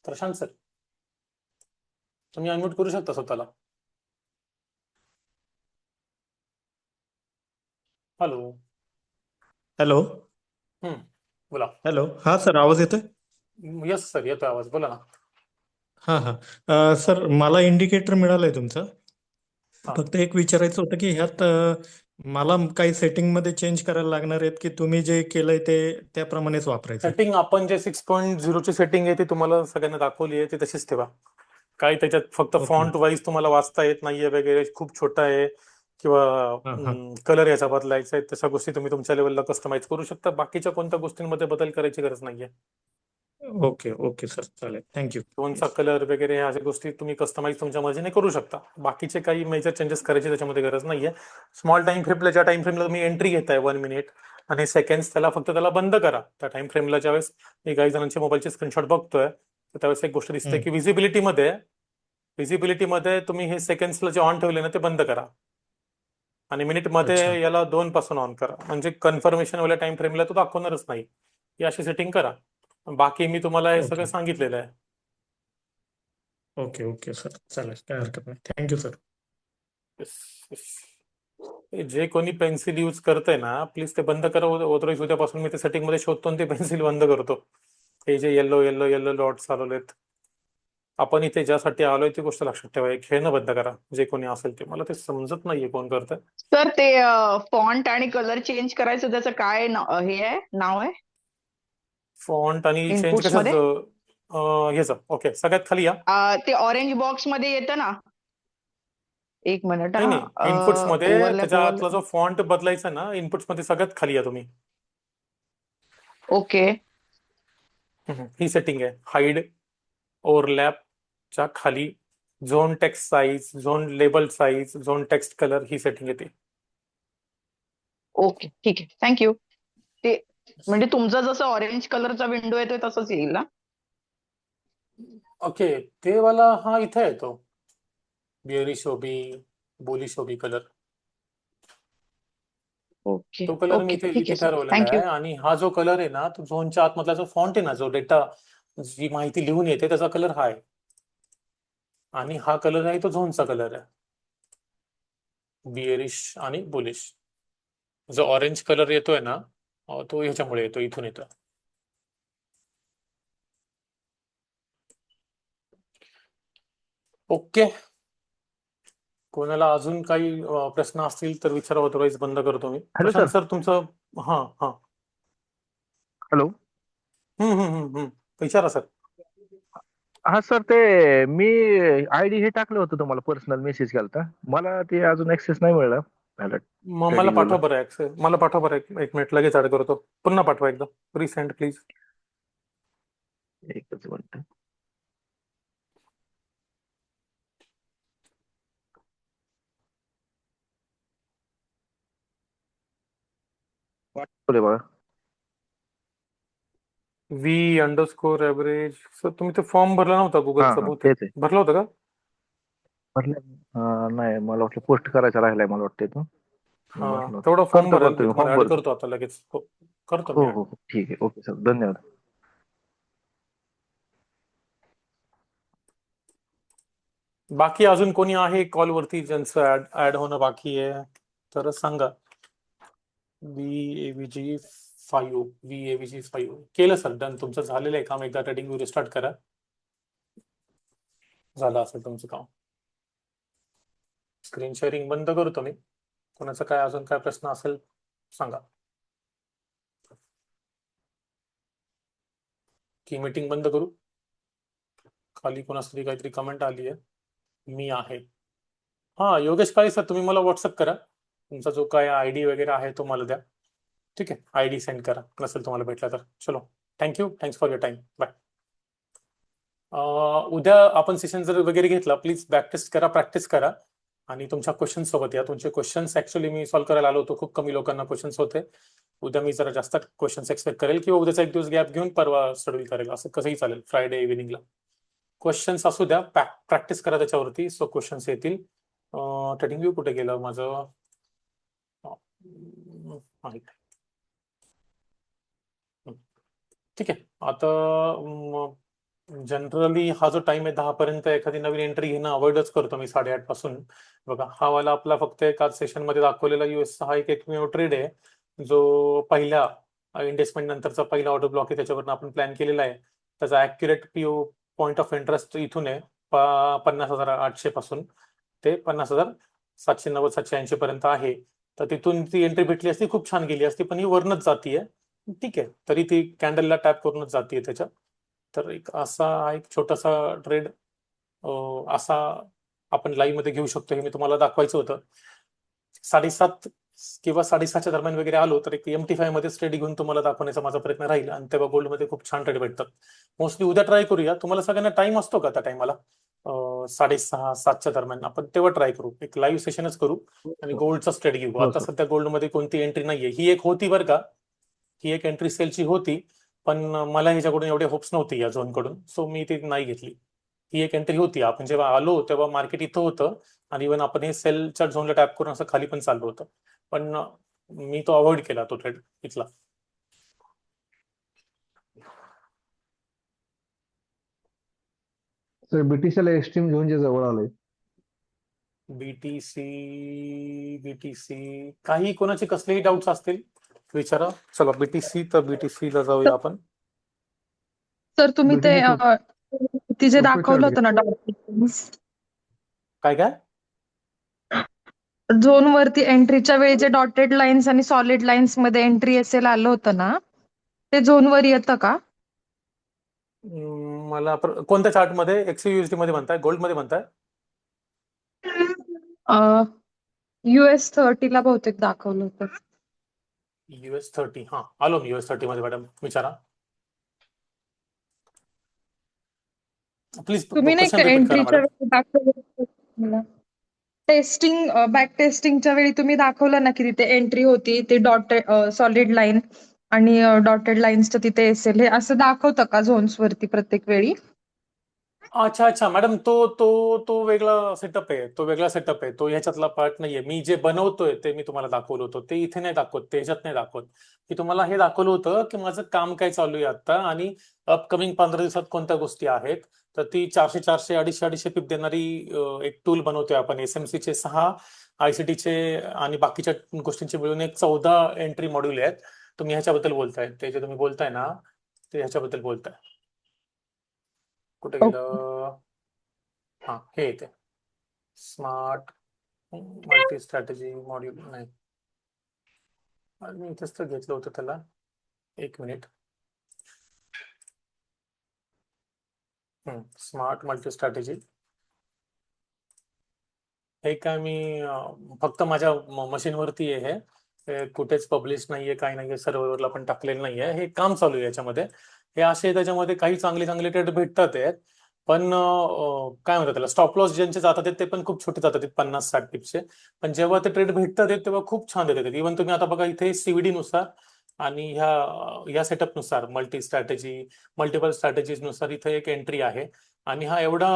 प्रशांत सर, तुम्ही अनम्यूट करू शकता स्वतःला. हॅलो. हॅलो. बोला. हॅलो. हा सर, आवाज येतोय? यस सर, येतोय आवाज, बोला ना. हा सर, मला इंडिकेटर मिळालंय तुमचं. हा. फक्त एक विचारायचं होतं की ह्यात मला काही सेटिंग मध्ये चेंज करायला लागणार आहेत की तुम्ही जे केलंय ते त्याप्रमाणेच वापरायचं? सेटिंग आपण जे 6.0 ची सेटिंग आहे ती तुम्हाला सगळ्यांना दाखवली आहे, ती तशीच ठेवा. काही त्याच्यात फक्त ओके. फॉन्ट वाईज तुम्हाला वाचता येत नाहीये वगैरे, खूप छोटा आहे हा, हा. किंवा कलर याचा बदलायचा आहे, तशा गोष्टी तुम्ही तुमच्या लेवलला कस्टमाइज करू शकता. बाकीच्या कोणत्या गोष्टींमध्ये बदल करायची गरज नाहीये. ओके ओके सर, चालेल. थँक्यू. फोनचा कलर वगैरे ह्या अशा गोष्टी तुम्ही कस्टमाइज तुमच्या मर्जीने करू शकता. बाकीचे काही मेजर चेंजेस करायची त्याच्यामध्ये गरज नाहीये. स्मॉल टाइम फ्रेमला, ज्या टाइम फ्रेमला तुम्ही एंट्री घेताय 1 मिनिट आणि सेकंड्स, त्याला बंद करा. त्या टाइम फ्रेमला ज्यावेळेस मी काही जणांच्या मोबाईलचे स्क्रीनशॉट बघतोय, तर त्यावेळेस एक गोष्ट दिसते की व्हिजिबिलिटीमध्ये तुम्ही हे सेकंड्सला जे ऑन ठेवले ना ते बंद करा आणि मिनिटमध्ये अच्छा. याला 2 पासून ऑन करा. म्हणजे कन्फर्मेशन वाल्या टाइम फ्रेमला तो दाखवणारच नाही. ही अशी सेटिंग करा. बाकी मी तुम्हाला हे सगळं ओके सांगितलेलं आहे. ओके ओके सर, चालेल, काय हरकत नाही. Thank you sir. Yes, yes. जे कोणी पेन्सिल यूज करतंय ना, प्लीज ते बंद करा. अदरवाईज उद्यापासून मी ते सेटिंग मध्ये शोधतो आणि ते पेन्सिल बंद करतो. हे जे येलो येलो येलो डॉट्स आलेत, आपण इथे ज्यासाठी आलोय ती गोष्ट लक्षात ठेवा. हे खेळणं बंद करा, जे कोणी असेल ते. मला ते समजत नाहीये कोण करतंय. तर ते फॉन्ट आणि कलर चेंज करायचं, त्याचं काय हे आहे, नाव आहे फॉन्ट आणि चेंज इनपुट्स कशाच? मध्ये? ह्याचं, ओके, सगळ्यात खाली या. ते ऑरेंज बॉक्स मध्ये येतं ना, एक मिनिट. नाही नाही, इनपुट्स मध्ये ओव्हरलॅप त्याच्या आतला जो फॉन्ट बदलायचा ना, इनपुट्स मध्ये सगळ्यात खाली या तुम्ही. ओके. ही सेटिंग आहे. हाईड ओव्हरलॅपच्या खाली zone text size, zone label size, zone text colour, ही सेटिंग येते. ओके, ठीक आहे, थँक्यू. ते म्हणजे तुमचा जसं ऑरेंज कलरचा विंडो येतोय तसंच येईल ना? ओके, ते वाला हा इथे येतो. बिअरी शोबी, बोली शोबी कलर. ओके तो कलर मी ओके, इथे ठीक इथे आहे सर, ठरवलेला थँक्यू. आहे. आणि हा जो कलर आहे ना, तो झोनच्या आतमधला जो फॉन्ट आहे ना, जो डेटा, जी माहिती लिहून येते, त्याचा कलर हा आहे. आणि हा कलर आहे तो झोनचा कलर आहे, बिअरिश आणि बुलिश. जो ऑरेंज कलर येतोय ना, तो ह्याच्यामुळे येतो, इथून येतो. ओके, कोणाला अजून काही प्रश्न असतील तर विचारा, अदरवाईज बंद करतो मी. Hello Prashant sir. सर, तुमचं. हा हा. हॅलो. विचारा सर. हा सर, ते मी आयडी हे टाकलं होतं तुम्हाला, पर्सनल मेसेज केलता. मला ते अजून ऍक्सेस नाही मिळाला. मला Trading पाठवा view बरं ऍक्सेस. मला पाठवा बरं, एक मिनिट, लगेच ऍड करतो. पुन्हा पाठवा एकदा, रिसेंड प्लीज. एकच मिनिट. पाठवले बघा. V_average. सर तुम्ही ते फॉर्म भरला नव्हता हा गुगलचा, हा, बहुतेक तेच आहे. भरला होता का? नाही, मला वाटलं पोस्ट करायचा राहिलाय, मला वाटतं तो. हा, म्हटलं तेवढा फॉर्म करतो भरेल मी, मी तुम्हाला फॉर्म ऍड भरतो. करतो आता लगेच. हो, करतो हो मी हो add. हो, ठीक आहे. ओके सर, धन्यवाद. बाकी अजून कोणी आहे कॉलवरती ज्यांचं ऍड होणं बाकी आहे तर सांगा. VAVG5 केलं सर, डन. तुमचं झालेलं आहे काम. एकदा ट्रेडिंग रिस्टार्ट करा, झालं असेल तुमचं काम. स्क्रीन शेअरिंग बंद करतो मी. कोणाचा काय अजून काय प्रश्न असेल सांगा. की मीटिंग बंद करू? खाली कोणास तरी काहीतरी कमेंट आली आहे, मी आहे. हा, योगेश काळे सर, तुम्ही मला व्हॉट्सअप करा. तुमचा जो काय आयडी वगैरे आहे तो मला द्या. ठीक आहे, आयडी सेंड करा नसेल तुम्हाला भेटला तर. चलो, thank you, thanks for your time, bye. उद्या आपण सेशन जर वगैरे घेतला, प्लीज बॅक प्रॅक्टिस करा आणि तुमच्या क्वेश्चन सोबत या. तुमचे क्वेश्चन्स ऍक्च्युअली मी सॉल्व्ह करायला आलो होतो, खूप कमी लोकांना क्वेश्चन्स होते. उद्या मी जरा जास्त क्वेश्चन्स एक्सपेक्ट करेल किंवा उद्याचा एक दिवस गॅप घेऊन परवा शेड्यूल करेल, असं कसंही चालेल. फ्रायडे इव्हिनिंगला क्वेश्चन्स असू द्या, प्रॅक्टिस करा त्याच्यावरती. सो क्वेश्चन्स येतील. ट्रेडिंग व्यू कुठे गेलं माझं? माहित ठीक आहे. आता जनरली हा जो टाइम आहे 10 पर्यंत एखादी नवीन एंट्री घेणं अवॉइडच करतो मी 8:30 पासून. बघा हा वाला आपला फक्त एक आज सेशन मध्ये दाखवलेला यूएसचा हा एकमेव ट्रेड आहे जो पहिल्या इन्व्हेस्टमेंट नंतरचा पहिला ऑर्डर ब्लॉक आहे, त्याच्यावरून आपण प्लॅन केलेला आहे. त्याचा accurate PO point of interest इथून आहे 50,800 पासून ते 50,790 780 पर्यंत आहे. तर तिथून ती एंट्री भेटली असती, खूप छान गेली असती, पण ही वरनच जातीये. ठीक आहे, तरी ती कॅन्डलला टॅप करूनच जातीये त्याच्या. तर एक असा एक छोटासा ट्रेड असा आपण लाईव्ह मध्ये घेऊ शकतो, हे मी तुम्हाला दाखवायचं होतं. 7:30 किंवा 6:30च्या दरम्यान वगैरे आलो तर एक MT5 मध्ये ट्रेड घेऊन तुम्हाला दाखवण्याचा माझा प्रयत्न राहील, आणि तेव्हा गोल्ड मध्ये खूप छान ट्रेड भेटतात. मोस्टली उद्या ट्राय करूया. तुम्हाला सगळ्यांना टाइम असतो का त्या टाइमला? 6:30-7च्या दरम्यान आपण तेव्हा ट्राय करू, एक लाईव्ह सेशनच करू आणि गोल्डचा ट्रेड घेऊ. हो आता सर. सध्या गोल्ड मध्ये कोणती एंट्री नाहीये. ही एक होती बरं का, ही एक एंट्री सेलची होती, पण मला ह्याच्याकडून एवढे होप्स नव्हते या झोन कडून, सो मी ती नाही घेतली. ही एक एंट्री होती. आपण जेव्हा आलो तेव्हा मार्केट इथं होतं आणि इव्हन आपण हे सेलच्या झोनला टॅप करून असं खाली पण चाललो होतं, पण मी तो अवॉइड केला तो ट्रेड इथला. सर बीटीसीला एक्स्ट्रीम झोनच्या जवळ आलंय. बीटीसी काही कोणाचे कसलेही डाऊट्स असतील विचारा. चला बीटीसी, तर बीटीसीला जाऊया आपण. सर तुम्ही ते BTC ती जे profit दाखवलं झाली. होतं ना काय काय झोन वरती एंट्रीच्या वेळी जे डॉटेड लाईन्स आणि सॉलिड लाईन्स मध्ये एंट्री असेल आलं होतं ना, ते झोन वर येतं का? मला कोणत्या चार्ट मध्ये? XUSD मध्ये म्हणताय, गोल्ड मध्ये म्हणताय? US30 ला बहुतेक दाखवलं होतं. US30, हा आलो मी US30 मध्ये. मॅडम विचारा प्लीज. तुम्ही नाही क्वेश्चन का रिपीट करा एंट्रीच्या मॅडम. वेळी दाखवलं टेस्टिंग बॅक टेस्टिंगच्या वेळी तुम्ही दाखवलं ना की तिथे एंट्री होती, ते डॉटेड सॉलिड लाईन आणि डॉटेड लाईन्सच्या तिथे असेल, हे असं दाखवतं का झोन्स वरती प्रत्येक वेळी? अच्छा अच्छा मॅडम, तो तो तो वेगळा सेटअप आहे, तो वेगळा सेटअप आहे, तो ह्याच्यातला पार्ट नाहीये. मी जे बनवतोय ते मी तुम्हाला दाखवलं होतं, ते इथे नाही दाखवत, ते ह्याच्यात नाही दाखवत. की तुम्हाला हे दाखवलं होतं की माझं काम काय चालू आहे आता आणि अपकमिंग 15 दिवसात कोणत्या गोष्टी आहेत. तर ती 400 400 250 पिप देणारी एक टूल बनवतोय आपण. SMC चे 6, ICT चे आणि बाकीच्या गोष्टींचे मिळून एक 14 एंट्री मॉड्यूल आहेत. तुम्ही ह्याच्याबद्दल बोलताय, ते जे तुम्ही बोलताय ना ते ह्याच्याबद्दल बोलताय. कुठे गेलं? हा हे येते स्मार्ट मल्टी स्ट्रॅटेजी मॉड्यूल. नाही, मी इथेच तर घेतलं होतं त्याला. एक मिनिट. स्मार्ट मल्टी स्ट्रॅटेजी हे काय मी फक्त माझ्या मशीनवरती आहे. हे कुठेच पब्लिश नाहीये, काय नाहीये, सर्व्हरला पण टाकलेलं नाहीये. हे काम चालू आहे याच्यामध्ये. हे असे त्याच्यामध्ये काही चांगले चांगले ट्रेड भेटतात आहेत, पण काय म्हणतात त्याला, स्टॉप लॉस ज्यांचे जातात ते पण खूप छोटे जातात 50-60 टिप्सचे. पण जेव्हा ते ट्रेड भेटतात तेव्हा खूप छान देतात. इव्हन तुम्ही आता बघा इथे CVD नुसार आणि ह्या सेटअप नुसार मल्टी स्ट्रॅटेजी मल्टिपल स्ट्रॅटेजीज नुसार इथे एक एंट्री आहे आणि हा एवढा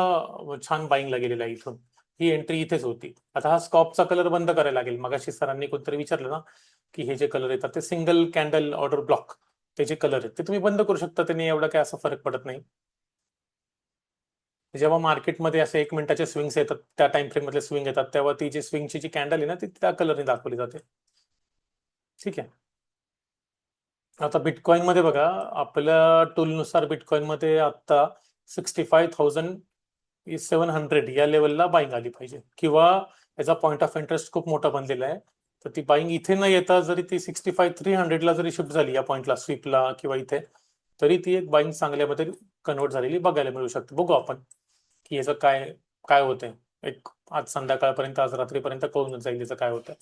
छान बाईंगला गेलेला आहे. इथून ही एंट्री इथेच होती. आता हा स्कॉपचा कलर बंद करायला लागेल. मगाशी सरांनी कोणतरी विचारलं ना की हे जे कलर येतात ते सिंगल कॅन्डल ऑर्डर ब्लॉक, ते जे कलर आहेत ते तुम्ही बंद करू शकता. त्याने एवढा काय असा फरक पडत नाही. जेव्हा मार्केटमध्ये असे 1 मिनिटाचे स्विंग्स येतात, त्या टाइम फ्रेम मधले स्विंग येतात, तेव्हा ती जी स्विंगची जी कॅन्डल आहे ना ती त्या कलरने दाखवली जाते. ठीक आहे. आता बिटकॉइन मध्ये बघा, आपल्या टूल नुसार बिटकॉइन मध्ये आता 65,700 या लेवलला बाईंग आली पाहिजे, किंवा याचा पॉईंट ऑफ इंटरेस्ट खूप मोठा बनलेला आहे. तर ती बाईंग इथे न येता जरी ती 65,300 ला जरी शिफ्ट झाली या पॉईंटला, स्वीपला किंवा इथे, तरी ती एक बाईंग चांगल्यामध्ये कन्वर्ट झालेली बघायला मिळू शकते. बघू आपण की याचं काय काय होतंय. एक आज संध्याकाळपर्यंत, आज रात्रीपर्यंत कळून जाईल याचं काय होतं.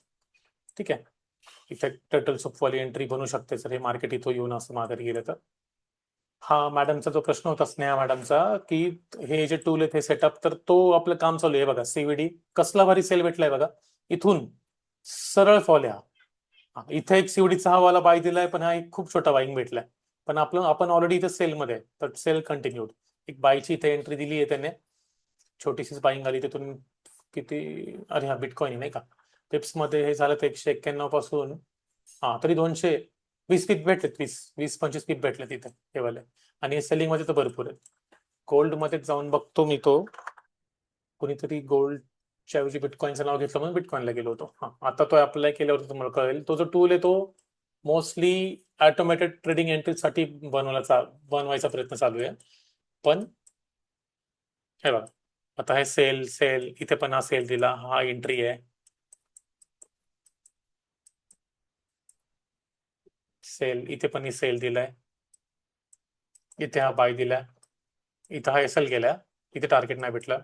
ठीक आहे. इथे टर्टल सूपवाली एंट्री बनू शकते जर हे मार्केट इथं येऊन असं माघारी गेलं तर. हा मॅडमचा जो प्रश्न होता, स्नेहा मॅडमचा, की हे जे टूल आहे हे सेटअप, तर तो आपलं काम चालू आहे. बघा CVD कसला भारी सेल भेटलाय बघा. इथून सरळ फॉल आहे. इथे एक सीओडीचा हा वाला बाय दिलाय, पण हा एक खूप छोटा बाईंग भेटलाय. पण आपण ऑलरेडी इथे सेलमध्ये आहे, तर सेल कंटिन्यूड. एक बायची इथे एंट्री दिली आहे त्याने, छोटीशीच बाईंग आली तिथून. किती, अरे हा बिटकॉइन नाही का, पिप्स मध्ये हे झालं तर 191 पासून, हा तरी 220 पीप भेटलेत, 20-25 पीप भेटले तिथे हे वाले. आणि सेलिंग मध्ये तर भरपूर आहेत. गोल्ड मध्ये जाऊन बघतो मी, तो कोणीतरी गोल्डच्या ऐवजी बिटकॉइनचं नाव घेतलं म्हणून बिटकॉइनला गेलो होतो. हा, आता तो अप्लाय केल्यावर तुम्हाला कळेल. तो जो टूल आहे तो मोस्टली ऑटोमॅटेड ट्रेडिंग एंट्रीसाठी बनवायचा प्रयत्न चालू आहे. पण हे बघा, आता हे सेल सेल इथे पण हा सेल दिला, हा एंट्री आहे. सेल इथे पण सेल दिलाय, इथे हा बाय दिलाय, इथं हा एसएल गेला, इथे टार्गेट नाही भेटलं.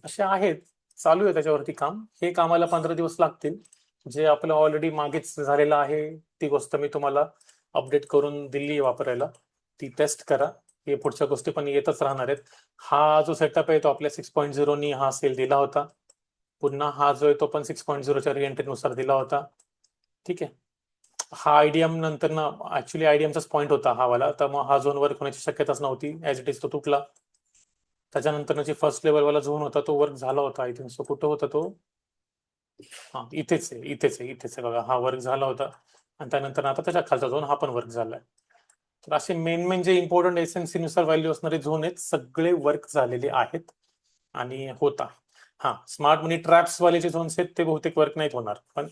असे आहेत, चालू आहे त्याच्यावरती काम. हे कामाला 15 दिवस लागतील. जे आपलं ऑलरेडी मागेच झालेलं आहे ती गोष्ट मी तुम्हाला अपडेट करून दिली आहे वापरायला, ती टेस्ट करा. हे पुढच्या गोष्टी पण येतच राहणार आहेत. हा जो सेटअप आहे तो आपल्या 6.0 नी हा सेल दिला होता. पुन्हा हा जो आहे तो पण 6.0च्या रिएंट्रीनुसार दिला होता. ठीक आहे. हा आयडीएम नंतर ना, ऍक्च्युली आयडीएमचाच पॉईंट होता हा वाला, तर मग हा झोन वर्क होण्याची शक्यताच नव्हती. ऍज इट इज तो तुटला. त्याच्यानंतर जे फर्स्ट लेवल वाला झोन होता तो वर्क झाला होता. I think so. कुठं होता तो, हा इथेच आहे, इथेच आहे, इथेच आहे बघा, हा वर्क झाला होता. आणि त्यानंतर आता त्याच्या खालचा झोन हा पण वर्क झालाय. तर असे मेन जे इम्पॉर्टंट एसएनसी नुसार व्हॅल्यू असणारे झोन आहेत, सगळे वर्क झालेले आहेत आणि होता. हा, स्मार्ट मनी ट्रॅप्स वाले जे झोन्स आहेत ते बहुतेक वर्क नाहीत होणार, पण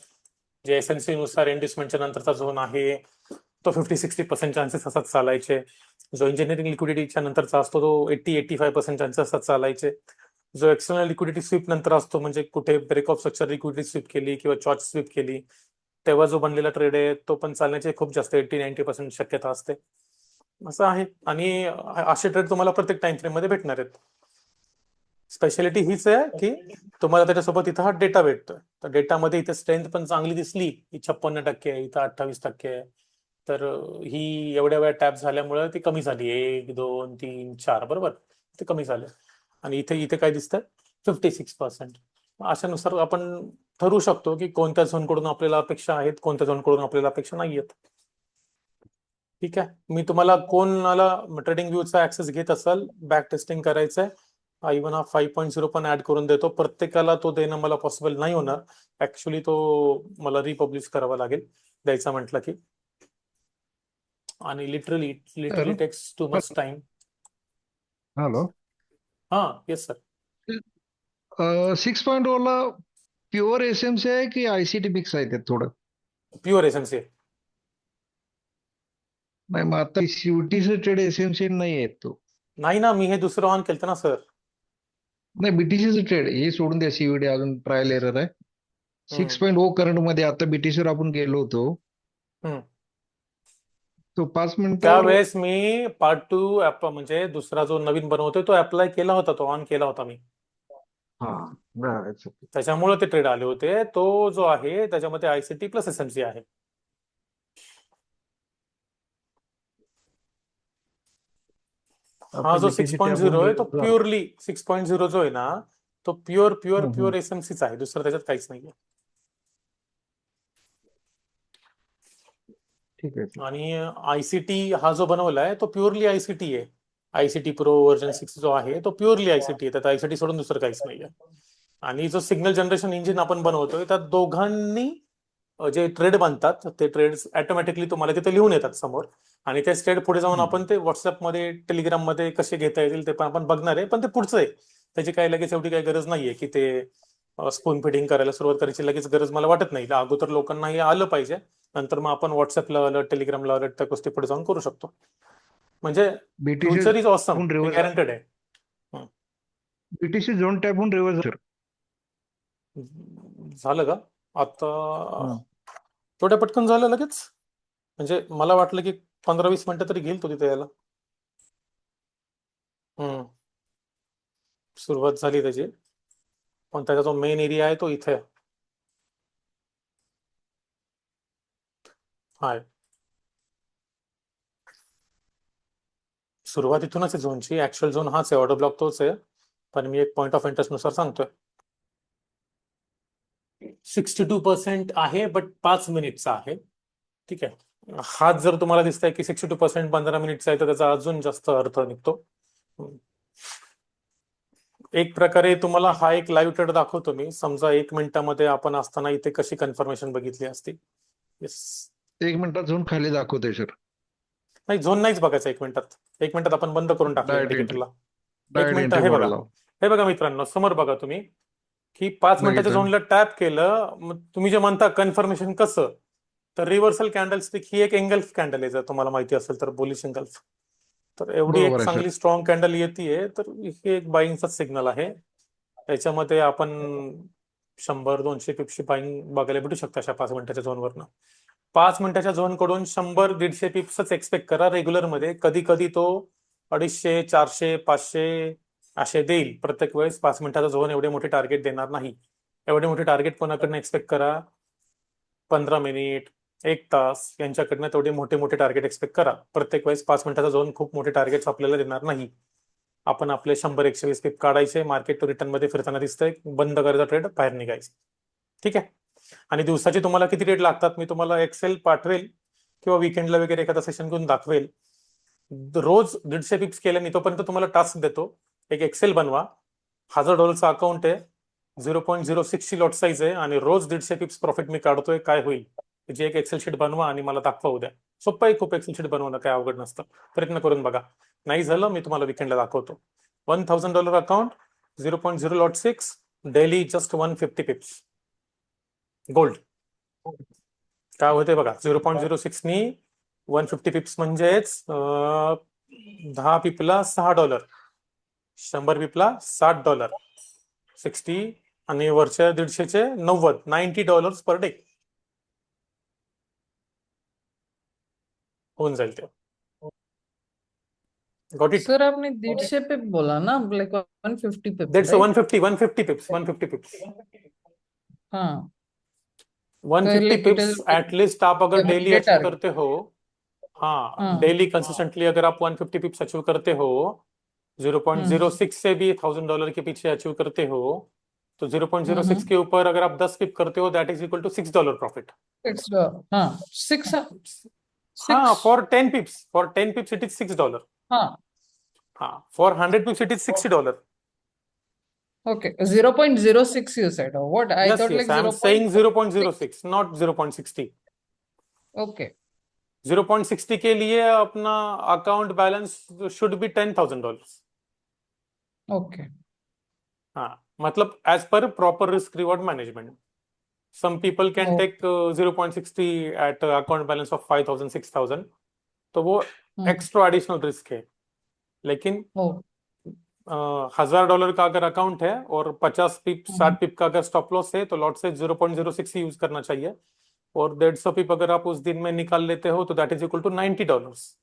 जे एसएनसी नुसार इन्व्हेस्टमेंटच्या नंतरचा झोन आहे तो 50-60% चान्सेस असतात चालायचे. जो इंजिनिअरिंग लिक्विडिटीच्या नंतरचा असतो तो 80-85% चान्सेस असतात चालायचे. जो एक्सटर्नल लिक्विडिटी स्वीप नंतर असतो, म्हणजे कुठे break of structure liquidity sweep केली किंवा चॉर्च स्वीप केली, तेव्हा जो बनलेला ट्रेड आहे तो पण चालण्याची खूप जास्त 80-90% शक्यता असते. असं आहे. आणि असे ट्रेड तुम्हाला प्रत्येक टाइम फ्रेम मध्ये भेटणार आहेत. स्पेशालिटी हीच आहे की तुम्हाला त्याच्यासोबत इथं हा डेटा भेटतोय. तर डेटामध्ये इथे स्ट्रेंथ पण चांगली दिसली, ही 56% आहे, इथं 28% आहे. तर ही एवढ्या वेळा टॅप झाल्यामुळे ती कमी झाली, 1, 2, 3, 4 बरोबर, ते कमी झाले. आणि इथे इथे काय दिसतंय, 56%. अशानुसार आपण ठरवू शकतो की कोणत्या झोनकडून आपल्याला अपेक्षा आहेत, कोणत्या झोनकडून आपल्याला अपेक्षा नाही आहेत. ठीक आहे. मी तुम्हाला कोणाला ट्रेडिंग व्ह्यूचा ऍक्सेस घेत असाल, बॅक टेस्टिंग करायचंय, इव्हन हा 5.0 पण ऍड करून देतो. प्रत्येकाला तो देणं मला पॉसिबल नाही होणार. ऍक्च्युली तो मला रिपब्लिश करावा लागेल द्यायचा म्हटलं की. आणि literally takes too much time. Hello. हा, येस सर. 6.0 ला प्युअर एसएमसी आहे की आयसीटी मिक्स आहे त्यात थोडं? Pure SMC. नाही, मग आता सीयूटीचं ट्रेड एसएमसी नाही आहे तो. नाही ना, मी हे दुसरं ऑन केलं ना सर. नाही, बीटीसीचं ट्रेड हे सोडून द्या, सीयूडी अजून ट्रायल एरर आहे. 6.0 करंट मध्ये आता बीटीसीवर आपण गेलो होतो, तो 5 मिनिटावर. त्यावेळेस मी पार्ट 2 म्हणजे दुसरा जो नवीन बनवतोय तो अप्लाय केला होता, तो ऑन केला होता मी. हा, त्याच्यामुळे ते ट्रेड आले होते. तो जो आहे त्याच्यामध्ये आयसीटी प्लस एसएमसी आहे. हा जो 6.0 आहे तो प्युअरली 6.0 जो आहे ना, तो प्युअर एसएमसीच आहे, दुसरं त्याच्यात काहीच नाहीये. ठीक आहे. आणि आयसीटी हा जो बनवलाय तो प्युअरली आयसीटी आहे. आयसीटी प्रो व्हर्जन 6 जो आहे तो प्युअरली आयसीटी आहे, त्यात आयसीटी सोडून दुसरं काहीच नाहीये. आणि जो सिग्नल जनरेशन इंजिन आपण बनवतोय त्यात दोघांनी जे ट्रेड बनतात ते ट्रेड्स ऑटोमॅटिकली तुम्हाला तिथे लिहून येतात समोर. आणि ते ट्रेड पुढे जाऊन आपण ते व्हॉट्सअपमध्ये, टेलिग्राममध्ये कसे घेता येतील ते पण आपण बघणार आहे. पण ते पुढचं आहे, त्याची काही लगेच एवढी काही गरज नाहीये की ते स्पून फिडिंग करायला सुरुवात करायची लगेच गरज मला वाटत नाही. अगोदर लोकांना हे आलं पाहिजे, नंतर मग आपण व्हॉट्सअपला अलर्ट, टेलिग्रामला अलर्ट, त्या गोष्टी पुढे जाऊन करू शकतो. म्हणजे फ्युचर इज ऑसम, गॅरंटेड आहे. बीटीसी झोन टॅप होऊन रिव्हर्स झालं का आता? थोड्या पटकन झालं लगेच. म्हणजे मला वाटलं की 15-20 मिनिटं तरी घेईल तो तिथे यायला. सुरुवात झाली त्याची, पण त्याचा जो मेन एरिया आहे तो इथे आहे. सुरुवात इथूनच आहे झोनची. ऍक्च्युअल झोन हाच आहे, ऑर्डर ब्लॉक तोच आहे, पण मी एक पॉईंट ऑफ इंटरेस्ट नुसार सांगतोय. 62% आहे, बट 5 मिनिटचा आहे. ठीक आहे. हाच जर तुम्हाला दिसतंय की 62% 15 मिनिटचा आहे, तर त्याचा अजून जास्त अर्थ निघतो. एक प्रकारे तुम्हाला हा एक लाईव्ह ट्रेड दाखवतो मी. समजा 1 मिनिटामध्ये आपण असताना इथे कशी कन्फर्मेशन बघितली असती. येस. 1 मिनिटात झोन खाली दाखवतोय सर. नाही, झोन नाहीच बघायचा 1 मिनिटात. 1 मिनिटात आपण बंद करून टाकलं डायरेक्ट इंडिकेटरला. एक डायरेक्ट मिनिट एंट्री हे बघा. मॉडेल हे बघा मित्रांनो, समोर बघा तुम्ही की 5 मिनिटाच्या बघितलं. झोनला टॅप केलं. मग तुम्ही जे म्हणता कन्फर्मेशन कसं, तर रिव्हर्सल कॅन्डल स्टिक ही एक एंगल्फ कॅन्डल आहे, जर तुम्हाला माहिती असेल तर, बुलिश एंगल्फ. तर एवढी एक बरोबर आहे सर. चांगली स्ट्रॉंग कॅन्डल येते, तर हे एक बाईंगचा सिग्नल आहे. याच्यामध्ये आपण 100-200 पिप्सची बाईंग बघायला भेटू शकता अशा 5 मिनिटाच्या झोनवरनं. 5 मिनिटाच्या झोन कडून 100-150 पिप्सच एक्सपेक्ट करा रेग्युलर मध्ये. कधी कधी तो 250, 400, 500 असे देईल. प्रत्येक वेळेस 5 मिनिटाचा झोन एवढे मोठे टार्गेट देणार नाही. एवढे मोठे टार्गेट कोणाकडनं एक्सपेक्ट करा? 15 मिनिट, 1 तास यांच्याकडनं तेवढे मोठे मोठे टार्गेट एक्सपेक्ट करा. प्रत्येक वेळेस 5 मिनिटाचा झोन खूप मोठे टार्गेट्स आपल्याला देणार नाही. आपण आपले 100-120 पिप काढायचे, मार्केट रिटर्न मध्ये फिरताना दिसतंय, बंद करायचा ट्रेड, बाहेर निघायचं. ठीक आहे. आणि दिवसाचे तुम्हाला किती रेट लागतात मी तुम्हाला एक्सेल पाठवेल किंवा वीकेंडला वगैरे एखादा सेशन घेऊन दाखवेल. रोज 150 पिप्स केल्याने तोपर्यंत तुम्हाला टास्क देतो. एक एक्सेल बनवा. $1000 अकाउंट आहे, 0.06 ची लॉट साईज आहे आणि रोज 150 पिप्स प्रॉफिट मी काढतोय, काय होईल जी एक एक्सेल शीट बनवा आणि मला दाखवा उद्या. सोपं आहे खूप एक्सेल शीट बनवणं, काय अवघड नसतं. प्रयत्न करून बघा. नाही झालं मी तुम्हाला वीकेंडला दाखवतो. $1000 account, 0.0 lot 6, daily just 150 पिप्स. Gold काय होते बघा. 0.06 नी 150 पिप्स म्हणजेच 10 पिपला $6, 100 पिपला $60, 60 आणि वरच्या 150चे $90 पर डे होऊन जाईल ते. Got it. सर आपने 150 पिप बोला ना, लाइक 150 पिप, That's राइट? 150 पिप्स. 150 पिप्स. हाँ, 150 like it पिप्स is एटलीस्ट आप अगर डेली everyday अचीव target. करते हो. हाँ, हाँ, डेली कंसिस्टेंटली अगर आप 150 पिप्स अचीव करते हो, 0.06 से भी $1000 के पीछे अचीव करते हो, तो 0.06 के ऊपर अगर आप 10 पिप करते हो, that is equal to $6 profit. it's हाँ 6 हाँ, 6 for 10 pips. For 10 pips it is $6. हाँ, हाँ, for 100 pips it is $60. okay, 0.06 you said, or what? I Yes, thought yes, like I am 0. saying 0.06, not 0.60. Okay, 0.60 के लिए अपना account balance should be $10,000. okay, हाँ, मतलब as per proper risk reward management. Some people can Oh. Take 0.60 at account balance of 5,000, 6,000. तो वो extra additional risk है. लेकिन oh, $1000 का अगर अकाउंट है और 50 पिप 60 पिप का अगर स्टॉप लॉस है, तो लॉट से 0.06 ही यूज करना चाहिए. और 150 पिप अगर आप उस दिन में निकाल लेते हो, तो that is equal to $90.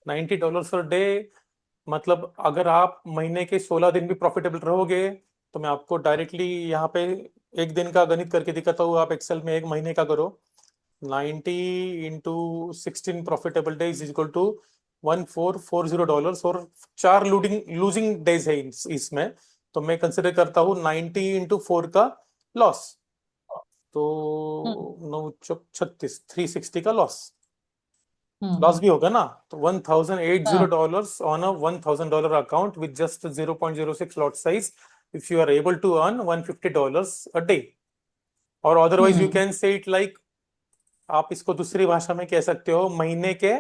$90 per day. मतलब अगर आप महीने के 16 दिन भी प्रॉफिटेबल रहोगे, तो मैं आपको डायरेक्टली यहाँ पे एक दिन का गणित करके दिखाता हूँ. आप एक्सेल में एक महीने का करो. 90 into 16 profitable days is equal to $1440. और 4 लूजिंग डेज है इसमें, तो मैं कंसिडर करता हूँ 90 इंटू 4 का लॉस. तो 9-36 360 का लॉस भी होगा ना. तो $1,080 on a $1,000 account with just 0.06 lot size, if you are able to earn $150 a day. और otherwise you can say it like, आप इसको दूसरी भाषा में कह सकते हो, महीने के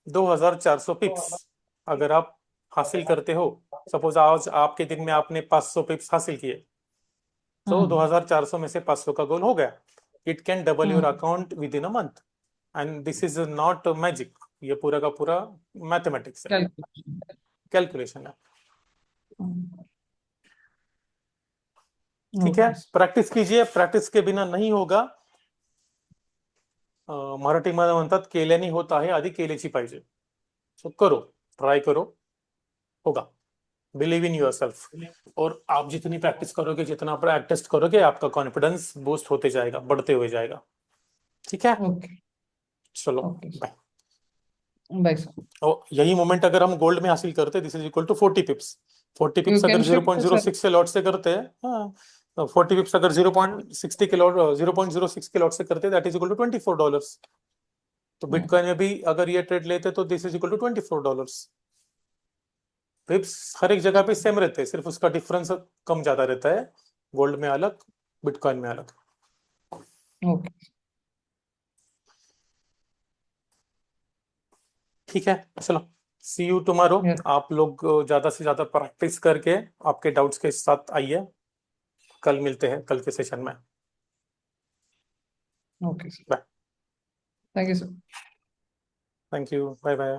2,400 पिप्स अगर आप हासिल करते हो. सपोज आज आपके दिन में आपने 500 पिप्स हासिल किए, तो 2,400 में से 500 का गोल हो गया. It can double your account within a month. And this is not magic, ये पूरा का पूरा मैथमेटिक्स है, कैलकुलेशन है. ठीक है, प्रैक्टिस कीजिए. प्रैक्टिस के बिना नहीं होगा. मराठीमध्ये म्हणतात केल्याने होत आहे, आधी केल्याची पाहिजे. सो करो, ट्राई करो, होगा. Believe in your self. और आप जितनी प्रैक्टिस करोगे, जितना प्रैक्टिस करोगे, आपका कॉन्फिडेंस बूस्ट होते जाएगा, बढ़ते हुए जाएगा. ठीक है, okay, चलो okay. बाय. Bye, sir. और यही मोमेंट अगर हम गोल्ड में हासिल करते, this is equal to 40 pips. 40 pips You अगर can shift to 0.06 से लॉट से करते हैं, हाँ, 40 पिप्स अगर 0.60 किलो 0.06 किलो से करते दैट इज इक्वल टू $24। तो बिटकॉइन में भी अगर ये ट्रेड लेते तो दिस इज इक्वल टू $24। पिप्स हर एक जगह पे सेम रहते हैं, सिर्फ उसका डिफरेंस कम ज्यादा रहता है, गोल्ड में अलग, बिटकॉइन में अलग। ओके ठीक है, चलो सी यू टुमारो। Yeah. आप लोग ज्यादा से ज्यादा प्रैक्टिस करके आपके डाउट्स के साथ आइए, कल मिलते हैं कल के सेशन में। Okay bye. Thank you sir thank you, bye bye.